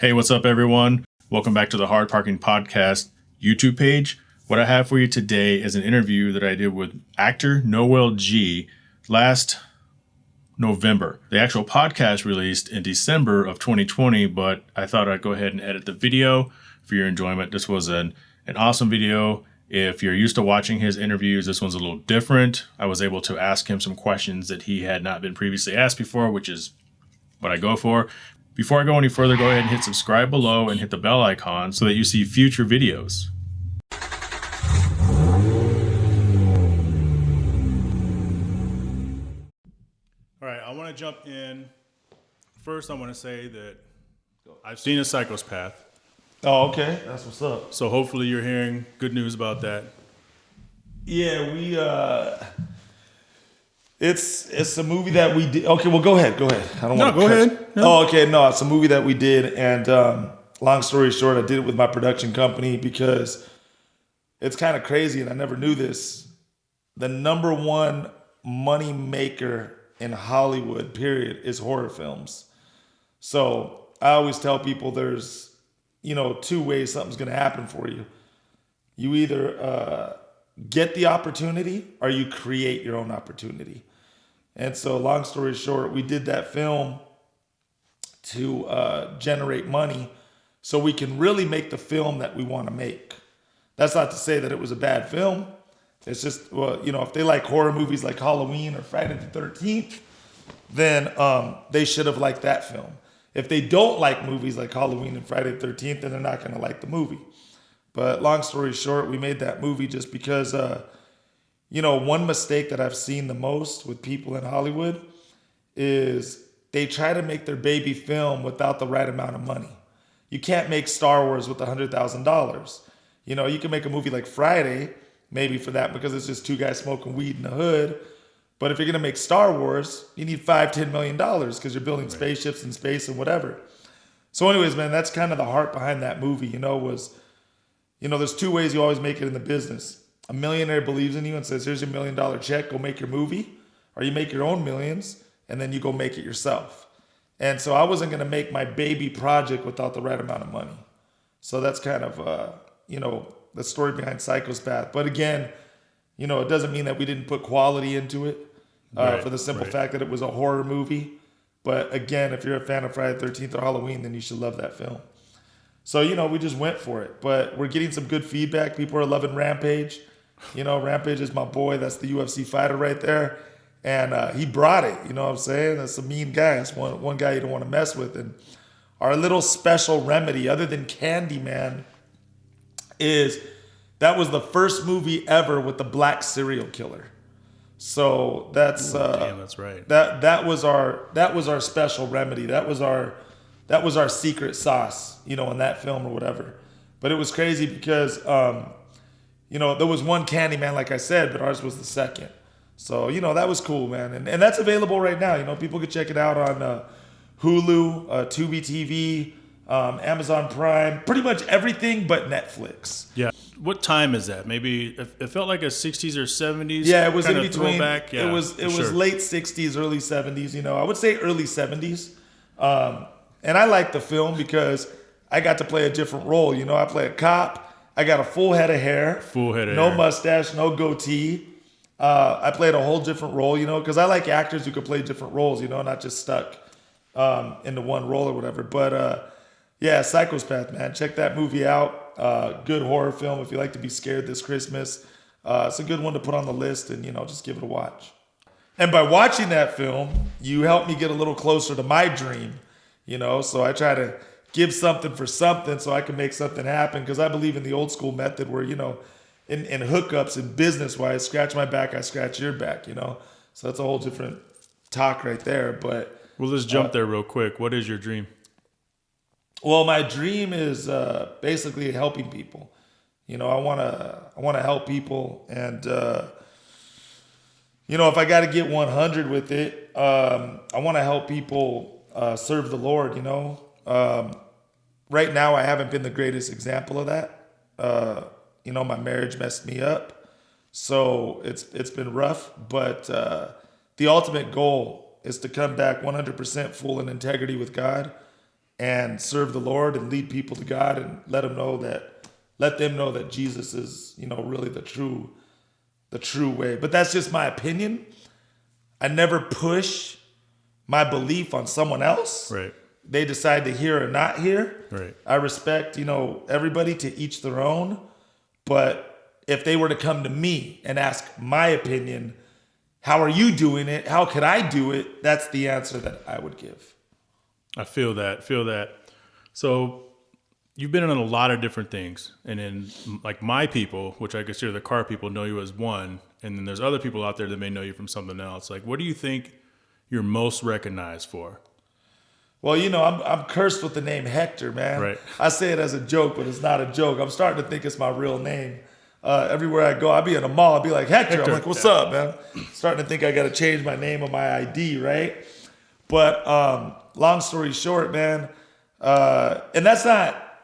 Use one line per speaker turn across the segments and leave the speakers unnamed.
Hey, what's up, everyone? Welcome back to the Hard Parking Podcast YouTube page. What I have for you today is an interview that I did with actor Noel G last November. The actual podcast released in December of 2020, but I thought I'd go ahead and edit the video for your enjoyment. This was an awesome video. If you're used to watching his interviews, this one's a little different. I was able to ask him some questions that he had not been previously asked before, which is what I go for. Before I go any further, go ahead and hit subscribe below and hit the bell icon so that you see future videos. All right, I want to jump in. First, I want to say that I've seen a psychopath.
Oh, okay. That's what's up.
So hopefully you're hearing good news about that.
Yeah, it's a movie that we did. Okay, well, go ahead. I don't want to.
Go ahead. Yeah.
Oh, okay. No, it's a movie that we did, and long story short, I did it with my production company because it's kind of crazy, and I never knew this. The number one money maker in Hollywood, period, is horror films. So I always tell people there's, two ways something's going to happen for you. You either get the opportunity or you create your own opportunity. And so long story short, we did that film to generate money so we can really make the film that we want to make. That's not to say that it was a bad film. It's just, well, if they like horror movies like Halloween or Friday the 13th, then they should have liked that film. If they don't like movies like Halloween and Friday the 13th, then they're not going to like the movie. But long story short, we made that movie just because, one mistake that I've seen the most with people in Hollywood is they try to make their baby film without the right amount of money. You can't make Star Wars with $100,000. You can make a movie like Friday, maybe for that, because it's just two guys smoking weed in the hood. But if you're going to make Star Wars, you need $5-10 million because you're building spaceships in space and whatever. So anyways, man, that's kind of the heart behind that movie, there's two ways you always make it in the business. A millionaire believes in you and says, here's your $1 million check, go make your movie. Or you make your own millions and then you go make it yourself. And so I wasn't going to make my baby project without the right amount of money. So that's kind of, the story behind Psychopath. But again, it doesn't mean that we didn't put quality into it for the simple fact that it was a horror movie. But again, if you're a fan of Friday the 13th or Halloween, then you should love that film. So, we just went for it. But we're getting some good feedback. People are loving Rampage. Rampage is my boy. That's the UFC fighter right there. And he brought it. You know what I'm saying? That's a mean guy. That's one guy you don't want to mess with. And our little special remedy, other than Candyman, is that was the first movie ever with the black serial killer. So that's
that's right.
That was our special remedy. That was our secret sauce, in that film or whatever. But it was crazy because there was one Candyman, like I said, but ours was the second. So, that was cool, man. And that's available right now. People can check it out on Hulu, Tubi TV, Amazon Prime, pretty much everything but Netflix.
Yeah. What time is that? Maybe it felt like a 60s or 70s.
Yeah, it was in between.
Throwback. Yeah,
it was late 60s, early 70s. I would say early 70s. And I like the film because I got to play a different role. I play a cop. I got a full head of hair. No mustache, no goatee. I played a whole different role, because I like actors who can play different roles, not just stuck into one role or whatever. But yeah, Psychopath, man. Check that movie out. Good horror film if you like to be scared this Christmas. It's a good one to put on the list and, just give it a watch. And by watching that film, you helped me get a little closer to my dream, so I try to give something for something so I can make something happen because I believe in the old school method where, in hookups and business-wise, scratch my back, I scratch your back, So that's a whole different talk right there. But
well, let's jump there real quick. What is your dream?
Well, my dream is basically helping people. I want to help people, and if I got to get 100 with it, I want to help people serve the Lord. Right now I haven't been the greatest example of that. My marriage messed me up, so it's been rough. But the ultimate goal is to come back 100% full in integrity with God. and serve the Lord and lead people to God and let them know that Jesus is, really the true way. But that's just my opinion. I never push my belief on someone else.
Right.
They decide to hear or not hear.
Right.
I respect, everybody, to each their own. But if they were to come to me and ask my opinion, how are you doing it? How could I do it? That's the answer that I would give.
I feel that. So you've been in a lot of different things. And then like my people, which I consider the car people, know you as one. And then there's other people out there that may know you from something else. Like, what do you think you're most recognized for?
Well, I'm cursed with the name Hector, man.
Right.
I say it as a joke, but it's not a joke. I'm starting to think it's my real name. Everywhere I go, I'll be in a mall, I'll be like, Hector. I'm like, what's up, man? Starting to think I got to change my name on my ID, right? But long story short, man, and that's not,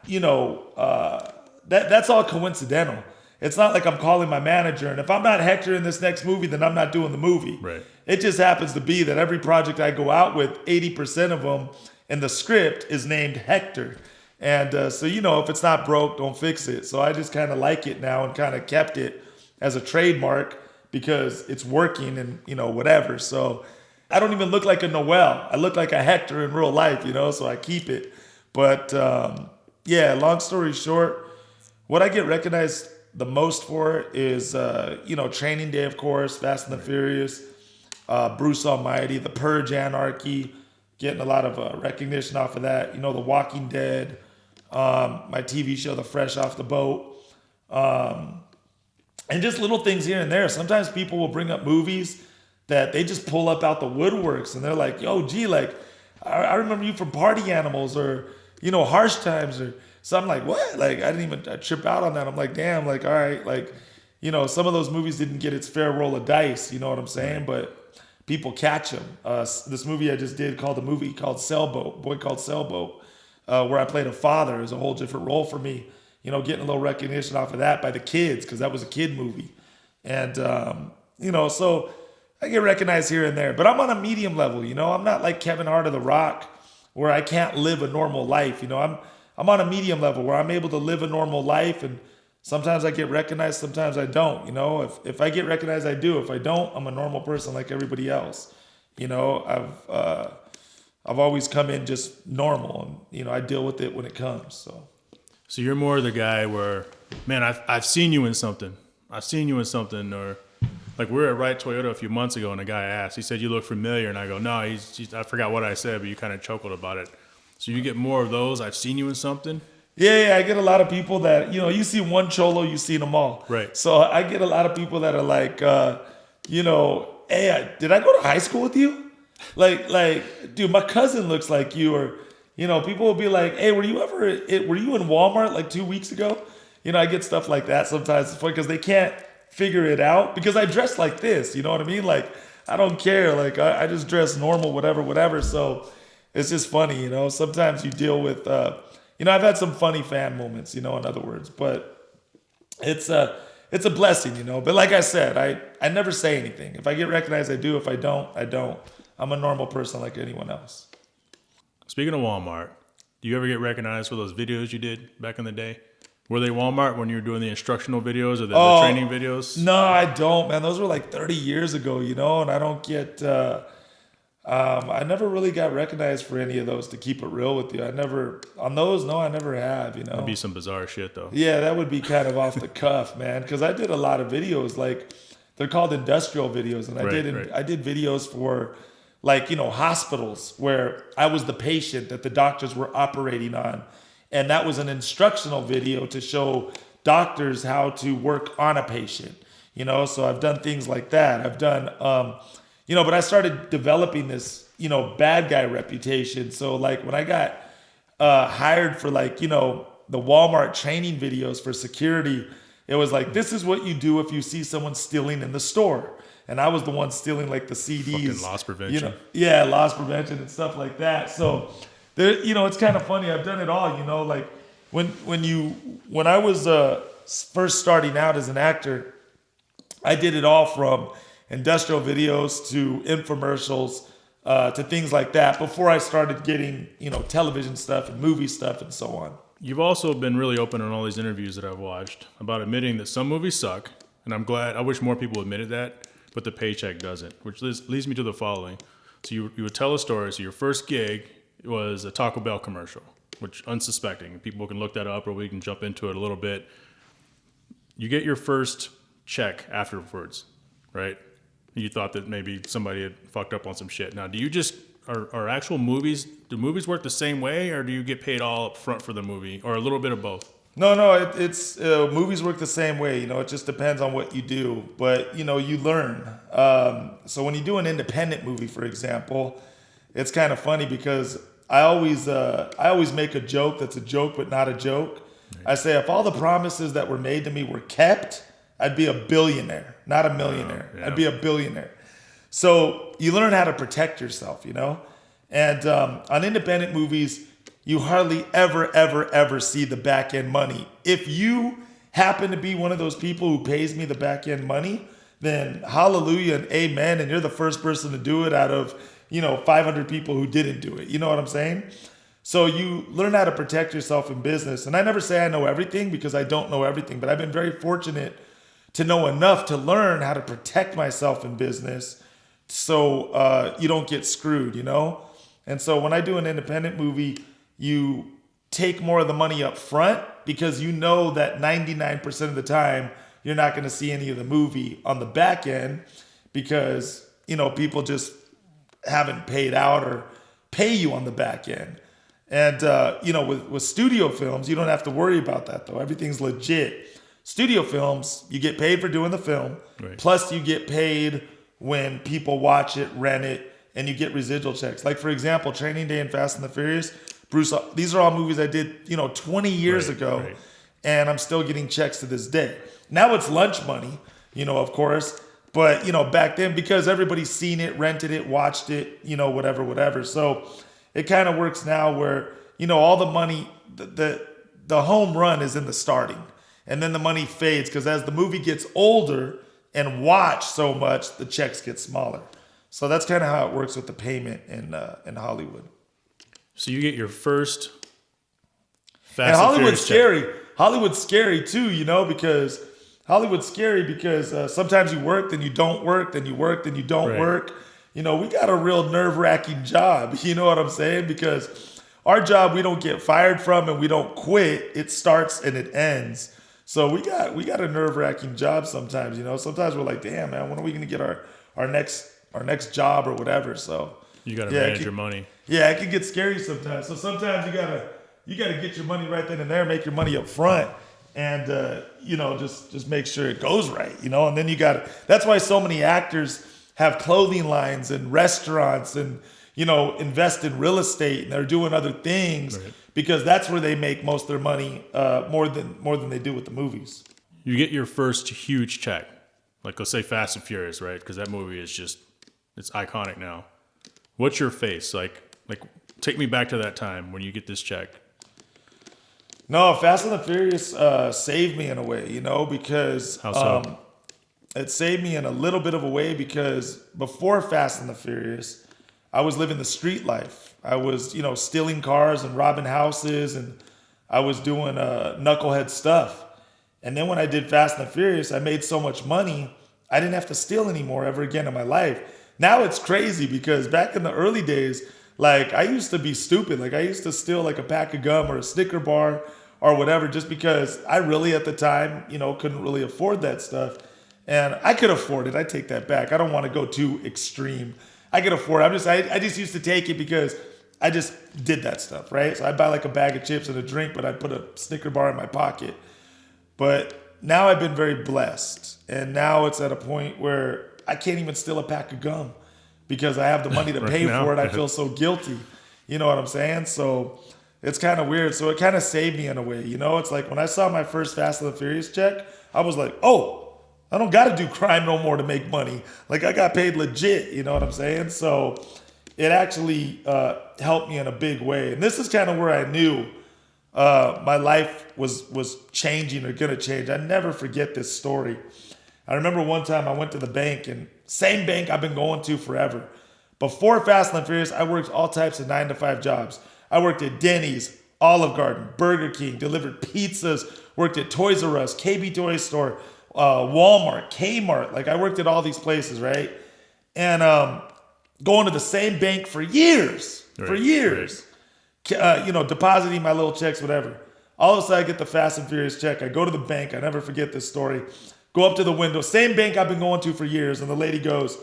that's all coincidental. It's not like I'm calling my manager, and if I'm not Hector in this next movie, then I'm not doing the movie.
Right.
It just happens to be that every project I go out with, 80% of them in the script is named Hector. And so, if it's not broke, don't fix it. So I just kind of like it now and kind of kept it as a trademark because it's working and, whatever. So I don't even look like a Noel. I look like a Hector in real life, so I keep it. But long story short, what I get recognized the most for is, Training Day, of course, Fast and the Furious, Bruce Almighty, The Purge Anarchy, getting a lot of recognition off of that. The Walking Dead, my TV show, The Fresh Off the Boat, and just little things here and there. Sometimes people will bring up movies that they just pull up out the woodworks, and they're like, yo, G, like, I remember you from Party Animals or, Harsh Times or so. I'm like, what? Like, I didn't even trip out on that. I'm like, damn, like, all right, like, some of those movies didn't get its fair roll of dice, you know what I'm saying? But people catch them. This movie I just did called Sailboat, Boy Called Sailboat, where I played a father, is a whole different role for me. Getting a little recognition off of that by the kids, because that was a kid movie. And, so I get recognized here and there. But I'm on a medium level, I'm not like Kevin Hart of The Rock, where I can't live a normal life. I'm on a medium level where I'm able to live a normal life, and sometimes I get recognized, sometimes I don't. If I get recognized, I do. If I don't, I'm a normal person like everybody else. I've always come in just normal, and I deal with it when it comes. So
you're more the guy where, man, I've seen you in something. Or like we were at Wright Toyota a few months ago, and a guy asked. He said, "You look familiar," and I go, "No, I forgot what I said, but you kind of chuckled about it." So you get more of those. I've seen you in something.
Yeah, I get a lot of people that, you see one cholo, you've seen them all.
Right.
So I get a lot of people that are like, hey, did I go to high school with you? Like, dude, my cousin looks like you. Or, people will be like, hey, were you in Walmart like 2 weeks ago? I get stuff like that sometimes. It's funny because they can't figure it out because I dress like this. You know what I mean? Like, I don't care. Like, I just dress normal, whatever. So it's just funny, Sometimes you deal with... I've had some funny fan moments, in other words, but it's a blessing, But like I said, I never say anything. If I get recognized, I do. If I don't, I don't. I'm a normal person like anyone else.
Speaking of Walmart, do you ever get recognized for those videos you did back in the day? Were they Walmart when you were doing the instructional videos or the training videos?
No, I don't, man. Those were like 30 years ago, and I don't get... I never really got recognized for any of those, to keep it real with you. I never have,
That'd be some bizarre shit, though.
Yeah, that would be kind of off the cuff, man, because I did a lot of videos, like, they're called industrial videos, and I did videos for, like, hospitals where I was the patient that the doctors were operating on, and that was an instructional video to show doctors how to work on a patient, so I've done things like that. I've done... but I started developing this, bad guy reputation. So like when I got hired for like, the Walmart training videos for security, it was like, this is what you do if you see someone stealing in the store. And I was the one stealing like the CDs.
Fucking loss prevention.
Loss prevention and stuff like that. So there, it's kind of funny. I've done it all, like when I was first starting out as an actor, I did it all from industrial videos to infomercials, to things like that before I started getting, television stuff and movie stuff and so on.
You've also been really open on all these interviews that I've watched about admitting that some movies suck, and I wish more people admitted that, but the paycheck doesn't, which leads me to the following. So you would tell a story. So your first gig was a Taco Bell commercial, which unsuspecting. People can look that up or we can jump into it a little bit. You get your first check afterwards, right? You thought that maybe somebody had fucked up on some shit. Now, do you just, are actual movies, do movies work the same way, or do you get paid all up front for the movie, or a little bit of both?
No, it's movies work the same way. It just depends on what you do, but you learn. So when you do an independent movie, for example, it's kind of funny because I always make a joke that's a joke but not a joke. Right. I say if all the promises that were made to me were kept, I'd be a billionaire, not a millionaire.
Yeah.
I'd be a billionaire. So you learn how to protect yourself, And on independent movies, you hardly ever see the back end money. If you happen to be one of those people who pays me the back end money, then hallelujah and amen. And you're the first person to do it out of, 500 people who didn't do it. You know what I'm saying? So you learn how to protect yourself in business. And I never say I know everything because I don't know everything, but I've been very fortunate to know enough to learn how to protect myself in business so you don't get screwed, And so when I do an independent movie, you take more of the money up front because you know that 99% of the time you're not going to see any of the movie on the back end because, people just haven't paid out or pay you on the back end. And, with studio films, you don't have to worry about that, though. Everything's legit. Studio films, you get paid for doing the film, right. Plus you get paid when people watch it, rent it, and you get residual checks. Like, for example, Training Day and Fast and the Furious, Bruce, these are all movies I did, 20 years ago, right. And I'm still getting checks to this day. Now it's lunch money, of course, but, back then, because everybody's seen it, rented it, watched it, whatever. So it kind of works now where, all the money, the home run is in the starting. And then the money fades because as the movie gets older and watched so much, the checks get smaller. So that's kind of how it works with the payment in Hollywood.
So you get your first Fast
and Hollywood's scary.
Check.
Hollywood's scary too, because Hollywood's scary because sometimes you work, then you don't work, then you work, then you don't
right.
work. We got a real nerve-wracking job. You know what I'm saying? Because our job we don't get fired from and we don't quit. It starts and it ends. So we got a nerve-wracking job sometimes, Sometimes we're like, damn, man, when are we going to get our next job or whatever? So
you got to manage your money.
Yeah, it can get scary sometimes. So sometimes you gotta get your money right then and there, make your money up front, and just make sure it goes right, And then that's why so many actors have clothing lines and restaurants and invest in real estate and they're doing other things. Right. Because that's where they make most of their money, more than they do with the movies.
You get your first huge check, like let's say Fast and Furious, right? Because that movie is it's iconic now. What's your face like? Take me back to that time when you get this check.
No, Fast and the Furious saved me in a way, because
how so?
It saved me in a little bit of a way because before Fast and the Furious, I was living the street life. I was, stealing cars and robbing houses, and I was doing knucklehead stuff. And then when I did Fast and the Furious, I made so much money, I didn't have to steal anymore ever again in my life. Now it's crazy because back in the early days, I used to be stupid. I used to steal a pack of gum or a Snicker bar or whatever just because I really at the time, couldn't really afford that stuff. And I could afford it. I take that back. I don't want to go too extreme. I could afford it. I just used to take it because I just did that stuff, right? So I'd buy a bag of chips and a drink, but I'd put a Snicker bar in my pocket. But now I've been very blessed. And now it's at a point where I can't even steal a pack of gum because I have the money to pay for it. I feel so guilty. You know what I'm saying? So it's kind of weird. So it kind of saved me in a way. It's like when I saw my first Fast and the Furious check, I was like, oh, I don't got to do crime no more to make money. I got paid legit. You know what I'm saying? So it actually helped me in a big way. And this is kind of where I knew my life was changing or going to change. I never forget this story. I remember one time I went to the bank, and same bank I've been going to forever. Before Fast and Furious, I worked all types of 9-to-5 jobs. I worked at Denny's, Olive Garden, Burger King, delivered pizzas, worked at Toys R Us, KB Toy Store, Walmart, Kmart. Like I worked at all these places, right? And going to the same bank for years, depositing my little checks, whatever. All of a sudden I get the Fast and Furious check. I go to the bank. I never forget this story. Go up to the window, same bank I've been going to for years. And the lady goes,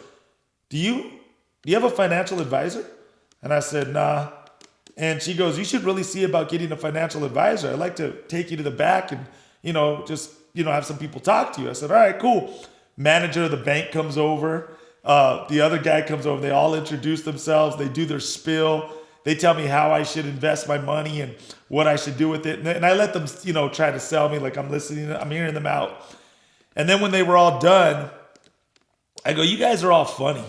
do you have a financial advisor? And I said, nah. And she goes, you should really see about getting a financial advisor. I'd like to take you to the back and, have some people talk to you. I said, all right, cool. Manager of the bank comes over. The other guy comes over. They all introduce themselves. They do their spiel. They tell me how I should invest my money and what I should do with it. And I let them, try to sell me like I'm listening. I'm hearing them out. And then when they were all done, I go, you guys are all funny.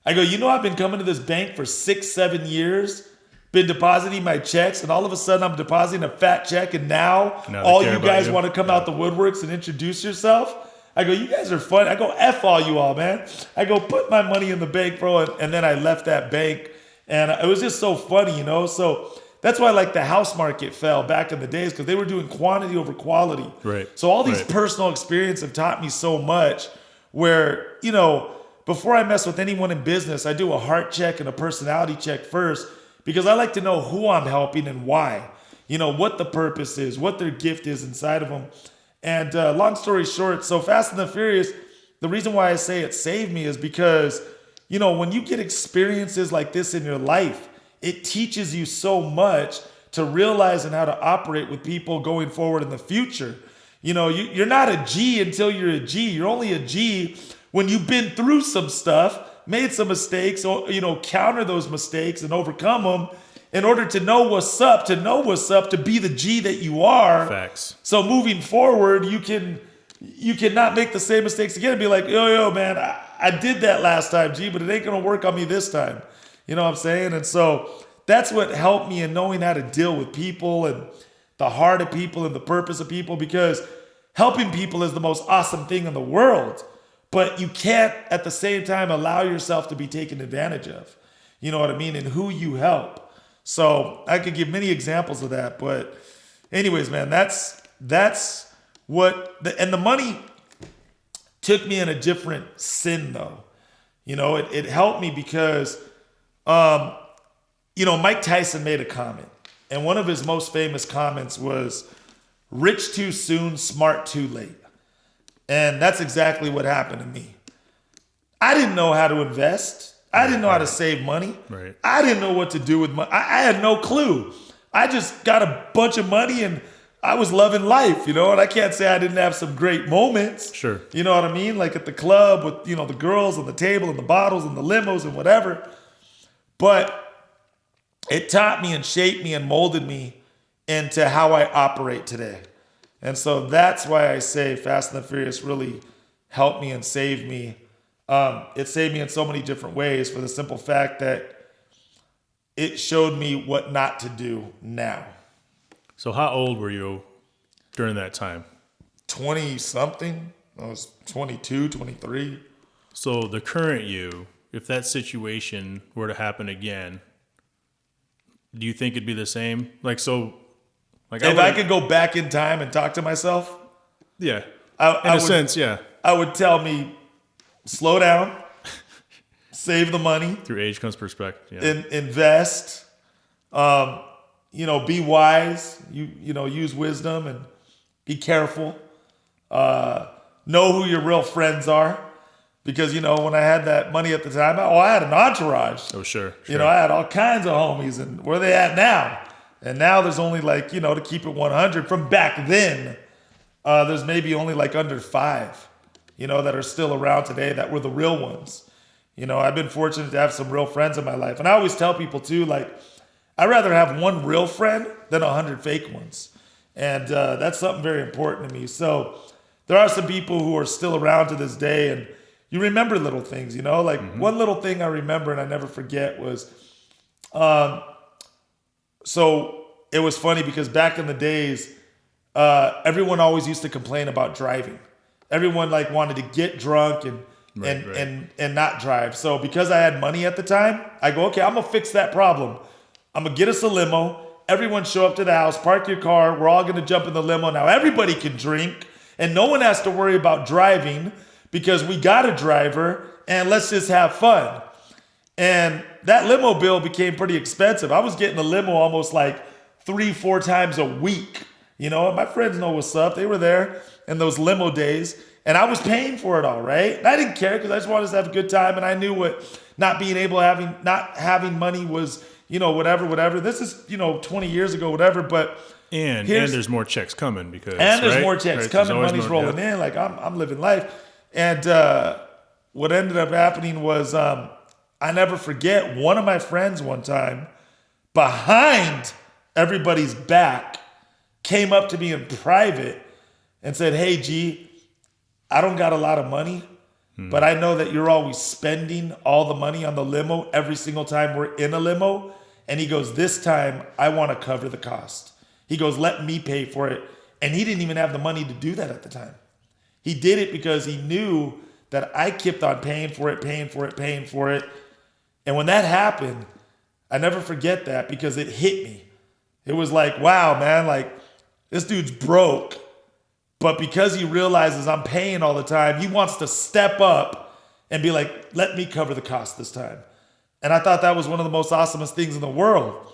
I go, I've been coming to this bank for 6-7 years, been depositing my checks, and all of a sudden I'm depositing a fat check, and now all you guys want to come out the woodworks and introduce yourself? I go, you guys are funny. I go, F all you all, man. I go, put my money in the bank, bro. And then I left that bank, and it was just so funny, So that's why like the house market fell back in the days, because they were doing quantity over quality.
Right.
So all these personal experiences have taught me so much where, before I mess with anyone in business, I do a heart check and a personality check first, because I like to know who I'm helping and why, what the purpose is, what their gift is inside of them. And long story short, so Fast and the Furious, the reason why I say it saved me is because, when you get experiences like this in your life, it teaches you so much to realize and how to operate with people going forward in the future. You're not a G until you're a G. You're only a G when you've been through some stuff, made some mistakes, or, counter those mistakes and overcome them in order to know what's up, to be the G that you are.
Facts.
So moving forward, you cannot make the same mistakes again and be like, yo, man, I did that last time, G, but it ain't going to work on me this time. You know what I'm saying? And so that's what helped me in knowing how to deal with people and the heart of people and the purpose of people, because helping people is the most awesome thing in the world. But you can't at the same time allow yourself to be taken advantage of. You know what I mean? And who you help. So I could give many examples of that. But anyways, man, that's what, and the money took me in a different sin though. It helped me because, Mike Tyson made a comment. And one of his most famous comments was, rich too soon, smart too late. And that's exactly what happened to me. I didn't know how to invest. I didn't know how to save money.
Right.
I didn't know what to do with money. I had no clue. I just got a bunch of money and I was loving life, and I can't say I didn't have some great moments.
Sure.
You know what I mean? Like at the club with, the girls on the table and the bottles and the limos and whatever. But it taught me and shaped me and molded me into how I operate today. And so that's why I say Fast and the Furious really helped me and saved me. It saved me in so many different ways for the simple fact that it showed me what not to do now.
So how old were you during that time?
20 something. I was 22, 23.
So the current you, if that situation were to happen again, do you think it'd be the same? If I could go back in time and talk to myself, yeah, in a sense, yeah,
I would tell me, slow down, save the money.
Through age comes perspective. Yeah.
Invest, be wise. Use wisdom and be careful. Know who your real friends are. Because, when I had that money at the time, I had an entourage.
Oh, sure.
I had all kinds of homies. And where are they at now? And now there's only to keep it 100. From back then, there's maybe only under 5, that are still around today that were the real ones. I've been fortunate to have some real friends in my life. And I always tell people too, I'd rather have one real friend than 100 fake ones. And that's something very important to me. So there are some people who are still around to this day, and you remember little things, one little thing I remember and I never forget was, so it was funny because back in the days, everyone always used to complain about driving. Everyone wanted to get drunk and and not drive. So because I had money at the time, I go, okay, I'm gonna fix that problem. I'm gonna get us a limo. Everyone show up to the house, park your car. We're all gonna jump in the limo. Now everybody can drink and no one has to worry about driving because we got a driver and let's just have fun. And that limo bill became pretty expensive. I was getting a limo almost like 3-4 times a week. You know, my friends know what's up. They were there in those limo days and I was paying for it all, right? And I didn't care because I just wanted to have a good time and I knew what not having money was, you know, whatever. This is, you know, 20 years ago, whatever, but
and there's more checks coming because
more checks coming, money's rolling in, like I'm living life. And what ended up happening was I never forget one of my friends one time behind everybody's back came up to me in private and said, hey, G, I don't got a lot of money, but I know that you're always spending all the money on the limo every single time we're in a limo. And he goes, this time I want to cover the cost. He goes, let me pay for it. And he didn't even have the money to do that at the time. He did it because he knew that I kept on paying for it. And when that happened, I never forget that because it hit me. It was like, wow, man, like this dude's broke. But because he realizes I'm paying all the time, he wants to step up and be like, let me cover the cost this time. And I thought that was one of the most awesomest things in the world.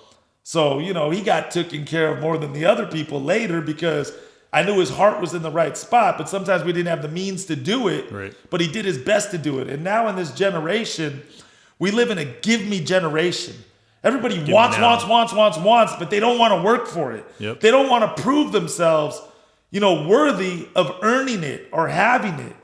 So, you know, he got taken care of more than the other people later because I knew his heart was in the right spot, but sometimes we didn't have the means to do it,
right.
But he did his best to do it. And now in this generation, we live in a give me generation. Everybody wants, but they don't want to work for it.
Yep.
They don't want to prove themselves, you know, worthy of earning it or having it.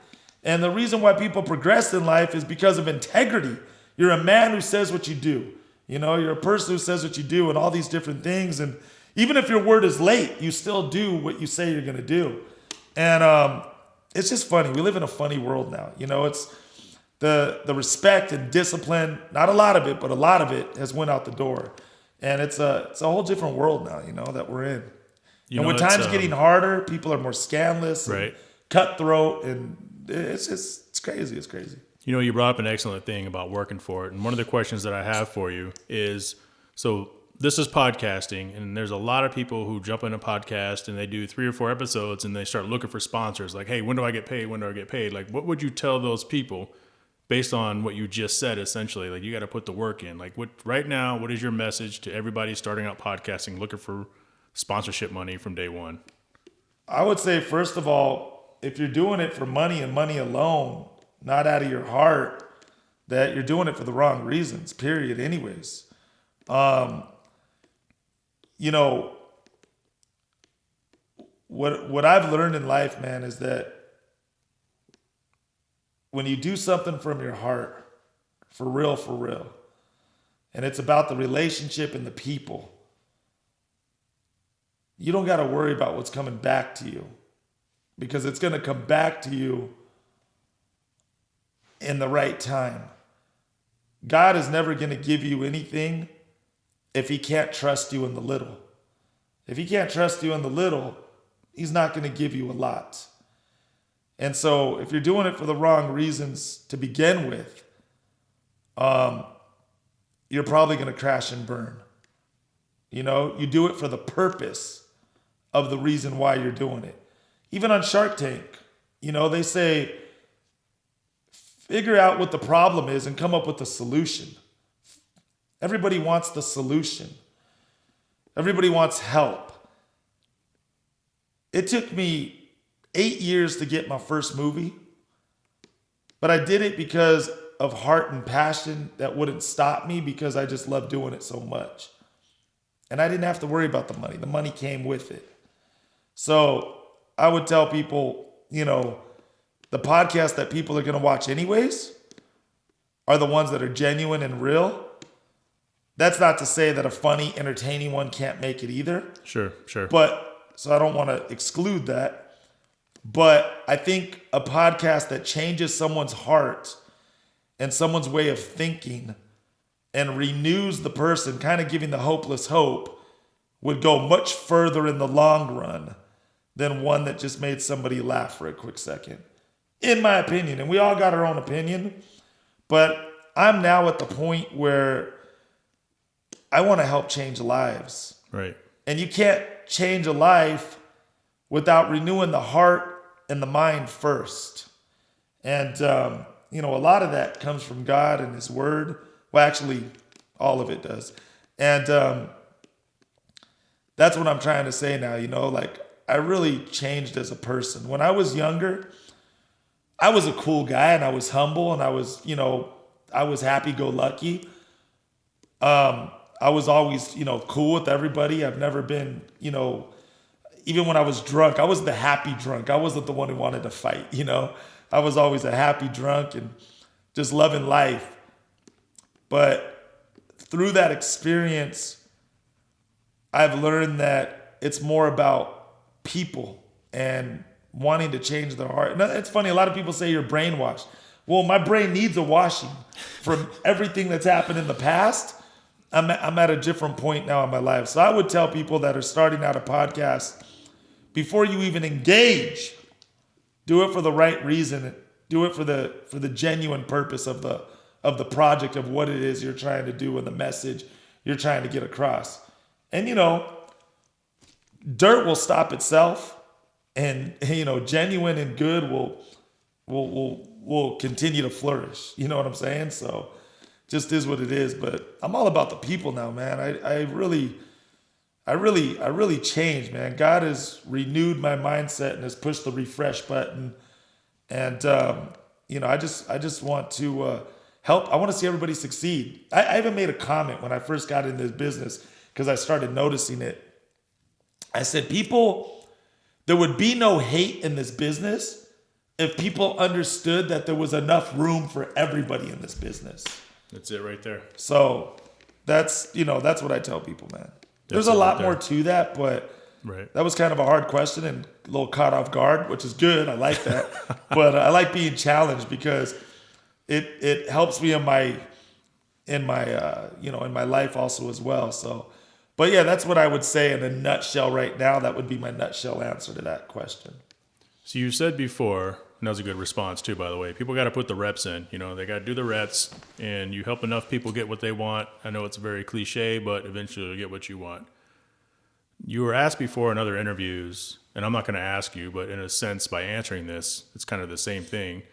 And the reason why people progress in life is because of integrity. You're a man who says what you do. You know, you're a person who says what you do and all these different things. And even if your word is late, you still do what you say you're going to do. And it's just funny. We live in a funny world now. You know, it's the respect and discipline, not a lot of it, but a lot of it has went out the door. And it's a whole different world now, you know, that we're in. And when times getting harder, people are more scandalous,
right,
and cutthroat, and it's crazy. It's crazy.
You know, you brought up an excellent thing about working for it. And one of the questions that I have for you is, so this is podcasting, and there's a lot of people who jump in a podcast and they do 3 or 4 episodes and they start looking for sponsors. Like, hey, when do I get paid? When do I get paid? Like, what would you tell those people based on what you just said, essentially? Like, you got to put the work in. Like, right now, what is your message to everybody starting out podcasting, looking for sponsorship money from day one?
I would say, first of all, if you're doing it for money and money alone, not out of your heart, that you're doing it for the wrong reasons, period, anyways. You know, what I've learned in life, man, is that when you do something from your heart, for real, and it's about the relationship and the people, you don't got to worry about what's coming back to you, because it's going to come back to you in the right time. God is never going to give you anything if he can't trust you in the little. If he can't trust you in the little, he's not going to give you a lot. And so if you're doing it for the wrong reasons to begin with, you're probably going to crash and burn. You know, you do it for the purpose of the reason why you're doing it. Even on Shark Tank, you know, they say, figure out what the problem is and come up with a solution. Everybody wants the solution. Everybody wants help. It took me 8 years to get my first movie, but I did it because of heart and passion that wouldn't stop me, because I just love doing it so much. And I didn't have to worry about the money. The money came with it. So I would tell people, you know, the podcasts that people are going to watch anyways are the ones that are genuine and real. That's not to say that a funny, entertaining one can't make it either.
Sure.
But, so I don't want to exclude that. But I think a podcast that changes someone's heart and someone's way of thinking and renews the person, kind of giving the hopeless hope, would go much further in the long run than one that just made somebody laugh for a quick second. in my opinion, and we all got our own opinion, but I'm now at the point where I want to help change lives.
Right.
And you can't change a life without renewing the heart and the mind first. And, a lot of that comes from God and his word. Well, actually, all of it does. And that's what I'm trying to say now, I really changed as a person. When I was younger, I was a cool guy and I was humble and I was happy-go-lucky. I was always, cool with everybody. I've never been, even when I was drunk, I was the happy drunk. I wasn't the one who wanted to fight, I was always a happy drunk and just loving life. But through that experience, I've learned that it's more about people and wanting to change their heart. And it's funny, a lot of people say you're brainwashed. Well, my brain needs a washing from everything that's happened in the past. I'm at a different point now in my life. So I would tell people that are starting out a podcast, before you even engage, do it for the right reason. Do it for the genuine purpose of the project, of what it is you're trying to do and the message you're trying to get across. And dirt will stop itself, and genuine and good will continue to flourish. You know what I'm saying? So just is what it is. But I'm all about the people now, man. I really changed, man. God has renewed my mindset and has pushed the refresh button. And I just want to help. I want to see everybody succeed. I even made a comment when I first got into this business, because I started noticing it. I said, there would be no hate in this business if people understood that there was enough room for everybody in this business.
That's it right there.
So that's what I tell people, man. There's a lot more to that, but
right.
That was kind of a hard question and a little caught off guard, which is good. I like that. But I like being challenged because it helps me in my life also as well. So, but yeah, that's what I would say in a nutshell right now. That would be my nutshell answer to that question.
So you said before, and that was a good response too, by the way, people got to put the reps in. They got to do the reps, and you help enough people get what they want. I know it's very cliche, but eventually you'll get what you want. You were asked before in other interviews, and I'm not going to ask you, but in a sense, by answering this, it's kind of the same thing,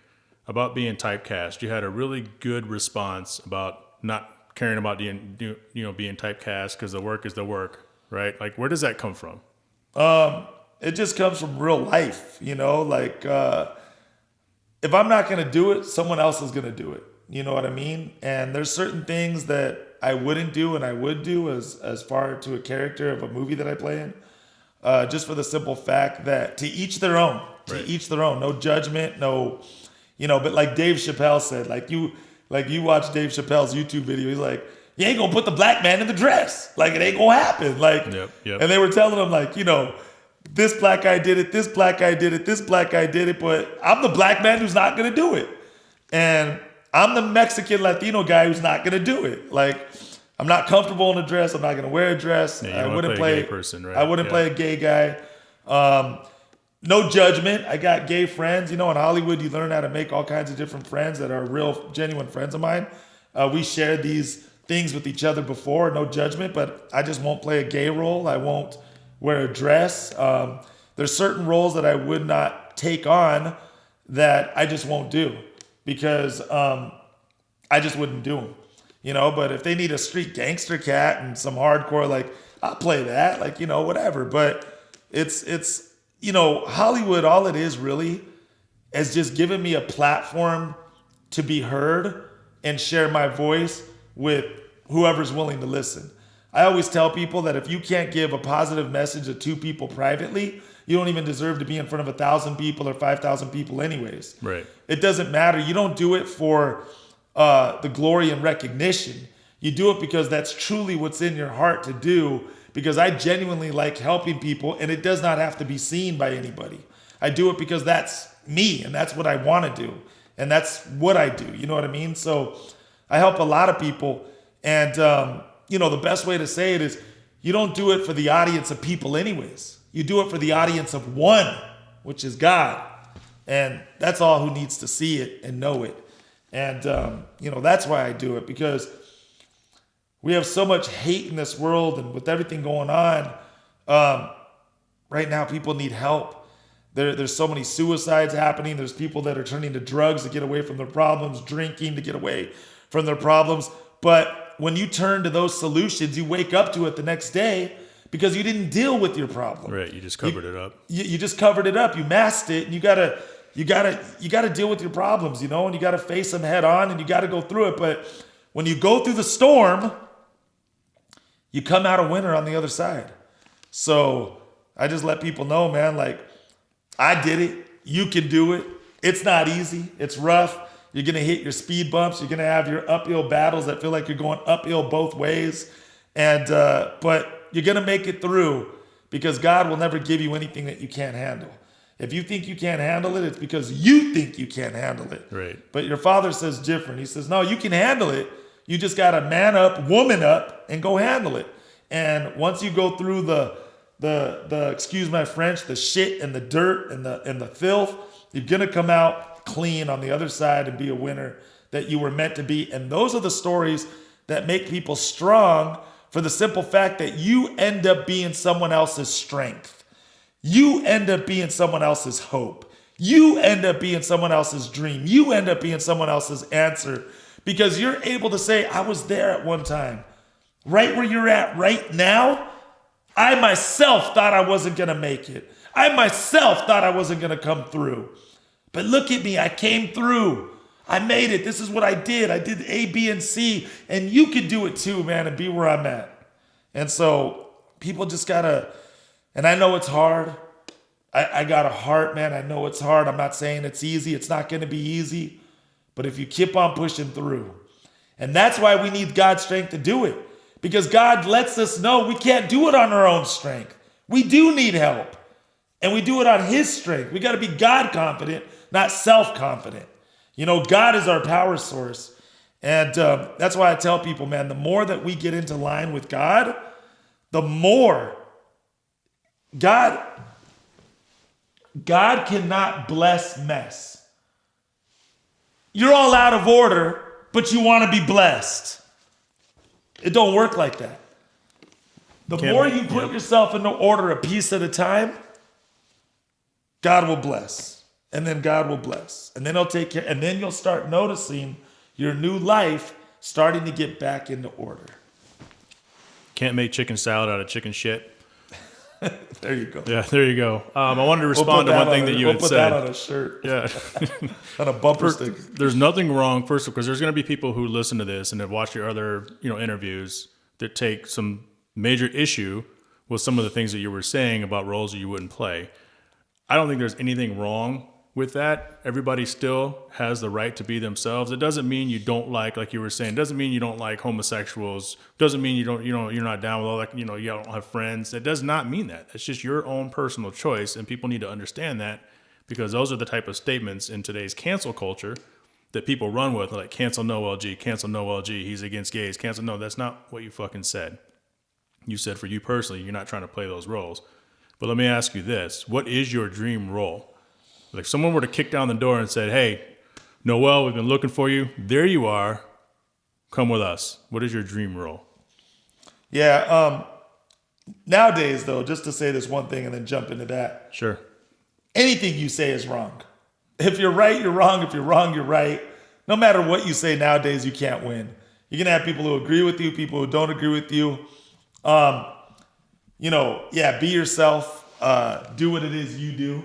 about being typecast. You had a really good response about not caring about being typecast because the work is the work, right? Like, where does that come from?
It just comes from real life, if I'm not going to do it, someone else is going to do it. You know what I mean? And there's certain things that I wouldn't do and I would do as far to a character of a movie that I play in, just for the simple fact that to each their own, no judgment, no, but like Dave Chappelle said, like you watch Dave Chappelle's YouTube video, he's like, you ain't gonna put the black man in the dress. Like, it ain't gonna happen. Like,
yep.
And they were telling him, like, this black guy did it, this black guy did it, this black guy did it, but I'm the black man who's not gonna do it. And I'm the Mexican Latino guy who's not gonna do it. Like, I'm not comfortable in a dress. I'm not gonna wear a dress.
Yeah, I wouldn't play a gay person, right?
I wouldn't play a gay guy. No judgment. I got gay friends. In Hollywood, you learn how to make all kinds of different friends that are real, genuine friends of mine. We shared these things with each other before, no judgment, but I just won't play a gay role. I won't wear a dress. There's certain roles that I would not take on that I just won't do because I just wouldn't do them. But if they need a street gangster cat and some hardcore, like, I'll play that, like, whatever. But it's Hollywood, all it is really is just giving me a platform to be heard and share my voice with whoever's willing to listen. I always tell people that if you can't give a positive message to 2 people privately, you don't even deserve to be in front of 1,000 people or 5,000 people anyways. Right. It doesn't matter. You don't do it for the glory and recognition. You do it because that's truly what's in your heart to do, because I genuinely like helping people, and it does not have to be seen by anybody. I do it because that's me, and that's what I want to do, and that's what I do. You know what I mean? So I help a lot of people, and the best way to say it is you don't do it for the audience of people anyways. You do it for the audience of one, which is God. And that's all who needs to see it and know it. And, that's why I do it, because we have so much hate in this world, and with everything going on, right now people need help. There's so many suicides happening. There's people that are turning to drugs to get away from their problems, drinking to get away from their problems. But when you turn to those solutions, you wake up to it the next day because you didn't deal with your problem.
Right, you just covered it up.
You just covered it up. You masked it, and you gotta deal with your problems, and you gotta face them head on, and you gotta go through it. But when you go through the storm, you come out a winner on the other side. So I just let people know, man, like, I did it. You can do it. It's not easy. It's rough. You're going to hit your speed bumps. You're going to have your uphill battles that feel like you're going uphill both ways. And but you're going to make it through, because God will never give you anything that you can't handle. If you think you can't handle it, it's because you think you can't handle it.
Right.
But your Father says different. He says, no, you can handle it. You just got to man up, woman up, and go handle it. And once you go through the excuse my French, the shit and the dirt and the filth, you're gonna come out clean on the other side and be a winner that you were meant to be. And those are the stories that make people strong, for the simple fact that you end up being someone else's strength. You end up being someone else's hope. You end up being someone else's dream. You end up being someone else's answer, because you're able to say, I was there at one time. Right where you're at right now, I myself thought I wasn't going to make it. I myself thought I wasn't going to come through. But look at me, I came through. I made it. This is what I did. I did A, B, and C. And you could do it too, man, and be where I'm at. And so people just got to, and I know it's hard. I got a heart, man. I know it's hard. I'm not saying it's easy. It's not going to be easy. But if you keep on pushing through, and that's why we need God's strength to do it. Because God lets us know we can't do it on our own strength. We do need help. And we do it on His strength. We got to be God confident, not self-confident. God is our power source. And that's why I tell people, man, the more that we get into line with God, the more God cannot bless mess. You're all out of order, but you want to be blessed. It don't work like that. The more you put yourself into order a piece at a time, God will bless. And then God will bless. And then He'll take care. And then you'll start noticing your new life starting to get back into order.
Can't make chicken salad out of chicken shit.
There you go.
Yeah, there you go. I wanted to respond to one thing that you had said.
We'll put that on a shirt.
Yeah.
On a bumper sticker.
There's nothing wrong, first of all, because there's going to be people who listen to this and have watched your other interviews that take some major issue with some of the things that you were saying about roles that you wouldn't play. I don't think there's anything wrong with that. Everybody still has the right to be themselves. It doesn't mean you don't like you were saying, it doesn't mean you don't like homosexuals. It doesn't mean you're not down with all that, you don't have friends. It does not mean that. It's just your own personal choice, and people need to understand that, because those are the type of statements in today's cancel culture that people run with, like cancel Noel G, he's against gays, cancel. No, that's not what you fucking said. You said for you personally, you're not trying to play those roles. But let me ask you this. What is your dream role? Like, if someone were to kick down the door and said, hey, Noel, we've been looking for you. There you are. Come with us. What is your dream role?
Yeah. Nowadays, though, just to say this one thing and then jump into that.
Sure.
Anything you say is wrong. If you're right, you're wrong. If you're wrong, you're right. No matter what you say nowadays, you can't win. You're going to have people who agree with you, people who don't agree with you. Be yourself. Do what it is you do.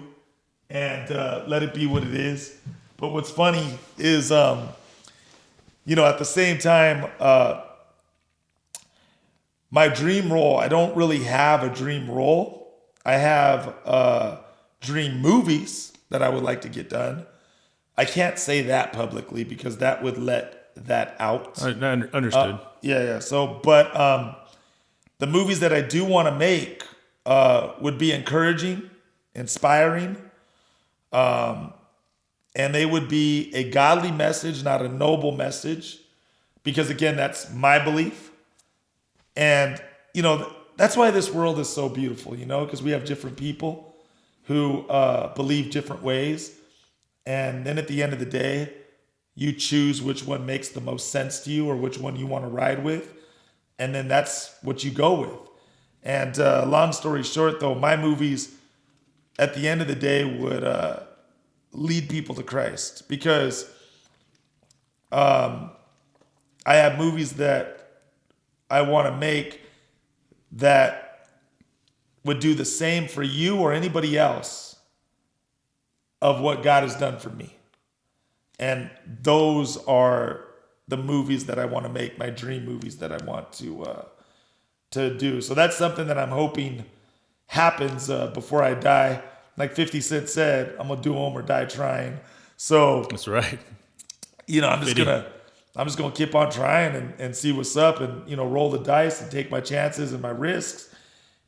And let it be what it is. But what's funny is, at the same time, my dream role, I don't really have a dream role. I have dream movies that I would like to get done. I can't say that publicly because that would let that out.
Understood.
So, but the movies that I do want to make would be encouraging, inspiring, and they would be a godly message, not a noble message, because again, that's my belief. And, that's why this world is so beautiful, because we have different people who believe different ways. And then at the end of the day, you choose which one makes the most sense to you or which one you want to ride with. And then that's what you go with. And long story short, though, my movies at the end of the day would lead people to Christ, because I have movies that I want to make that would do the same for you or anybody else of what God has done for me. And those are the movies that I want to make, my dream movies that I want to do. So that's something that I'm hoping happens before I die. Like 50 Cent said, I'm gonna do them or die trying. So
that's right.
I'm just gonna keep on trying and see what's up, and roll the dice and take my chances and my risks.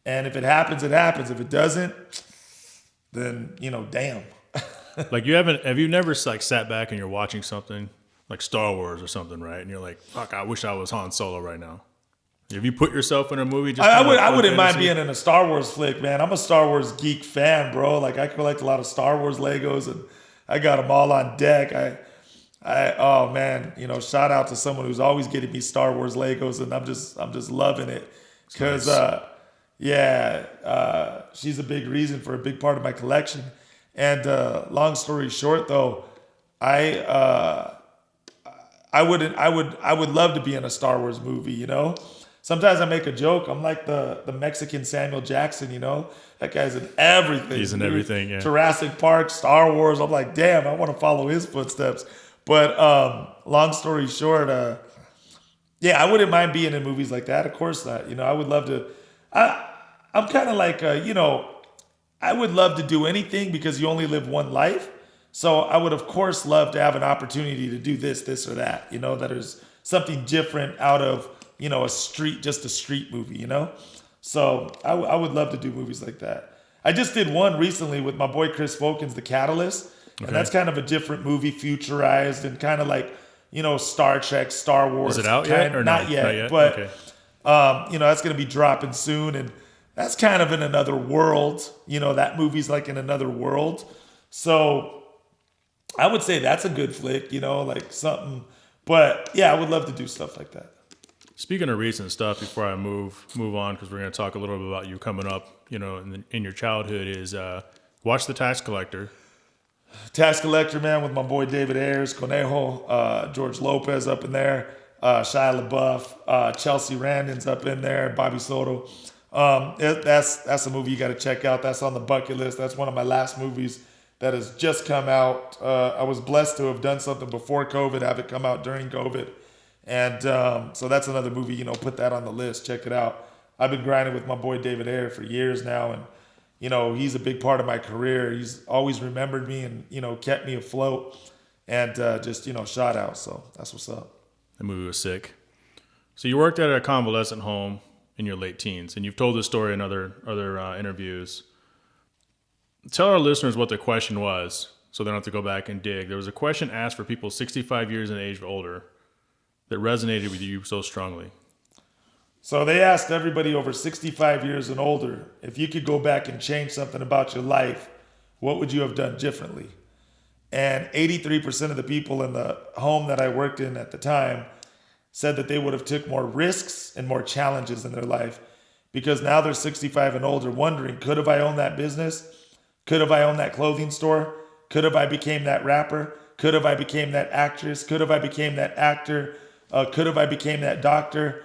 And if it happens, it happens. If it doesn't, then damn.
Like have you never like sat back and you're watching something like Star Wars or something, right? And you're like, fuck, I wish I was Han Solo right now. Have you put yourself in a movie?
I wouldn't mind being in a Star Wars flick, man. I'm a Star Wars geek fan, bro. Like, I collect a lot of Star Wars Legos, and I got them all on deck. Oh man, shout out to someone who's always getting me Star Wars Legos, and I'm just loving it, because she's a big reason for a big part of my collection. And long story short, though, I would love to be in a Star Wars movie. Sometimes I make a joke. I'm like the Mexican Samuel Jackson, That guy's in everything.
He's in everything, yeah.
Jurassic Park, Star Wars. I'm like, damn, I want to follow his footsteps. But long story short, I wouldn't mind being in movies like that. Of course not. I would love to. I'm kind of like, I would love to do anything, because you only live one life. So I would, of course, love to have an opportunity to do this or that, that is something different out of, just a street movie, So I would love to do movies like that. I just did one recently with my boy Chris Foken's The Catalyst. Okay. And that's kind of a different movie, futurized and kind of like, Star Trek, Star Wars.
Is it out yet or
not yet? Not yet, but, okay. That's going to be dropping soon. And that's kind of in another world. That movie's like in another world. So I would say that's a good flick, like something. But yeah, I would love to do stuff like that.
Speaking of recent stuff, before I move on, because we're going to talk a little bit about you coming up, in your childhood, is watch The Tax Collector.
Tax Collector, man, with my boy David Ayers, Conejo, George Lopez up in there, Shia LaBeouf, Chelsea Randon's up in there, Bobby Soto. That's a movie you got to check out. That's on the bucket list. That's one of my last movies that has just come out. I was blessed to have done something before COVID, have it come out during COVID. And so that's another movie, put that on the list. Check it out. I've been grinding with my boy David Ayer for years now. And, he's a big part of my career. He's always remembered me and, kept me afloat. And just, shout out. So that's what's up.
The movie was sick. So you worked at a convalescent home in your late teens, and you've told this story in other interviews. Tell our listeners what the question was, so they don't have to go back and dig. There was a question asked for people 65 years in age or older that resonated with you so strongly.
So they asked everybody over 65 years and older, if you could go back and change something about your life, what would you have done differently? And 83% of the people in the home that I worked in at the time said that they would have took more risks and more challenges in their life, because now they're 65 and older wondering, could have I owned that business? Could have I owned that clothing store? Could have I became that rapper? Could have I became that actress? Could have I became that actor? Could have I became that doctor?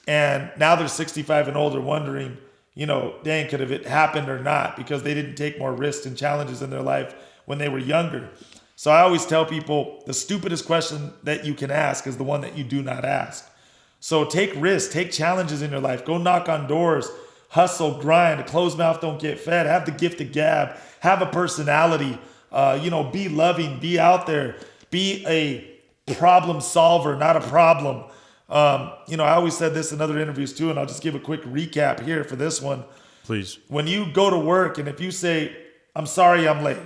And now they're 65 and older wondering, dang, could have it happened or not, because they didn't take more risks and challenges in their life when they were younger. So I always tell people the stupidest question that you can ask is the one that you do not ask. So take risks, take challenges in your life, go knock on doors, hustle, grind. A closed mouth don't get fed. Have the gift of gab, have a personality, be loving, be out there, be a problem solver, not a problem. I always said this in other interviews too, and I'll just give a quick recap here for this one.
Please.
When you go to work and if you say, I'm sorry I'm late.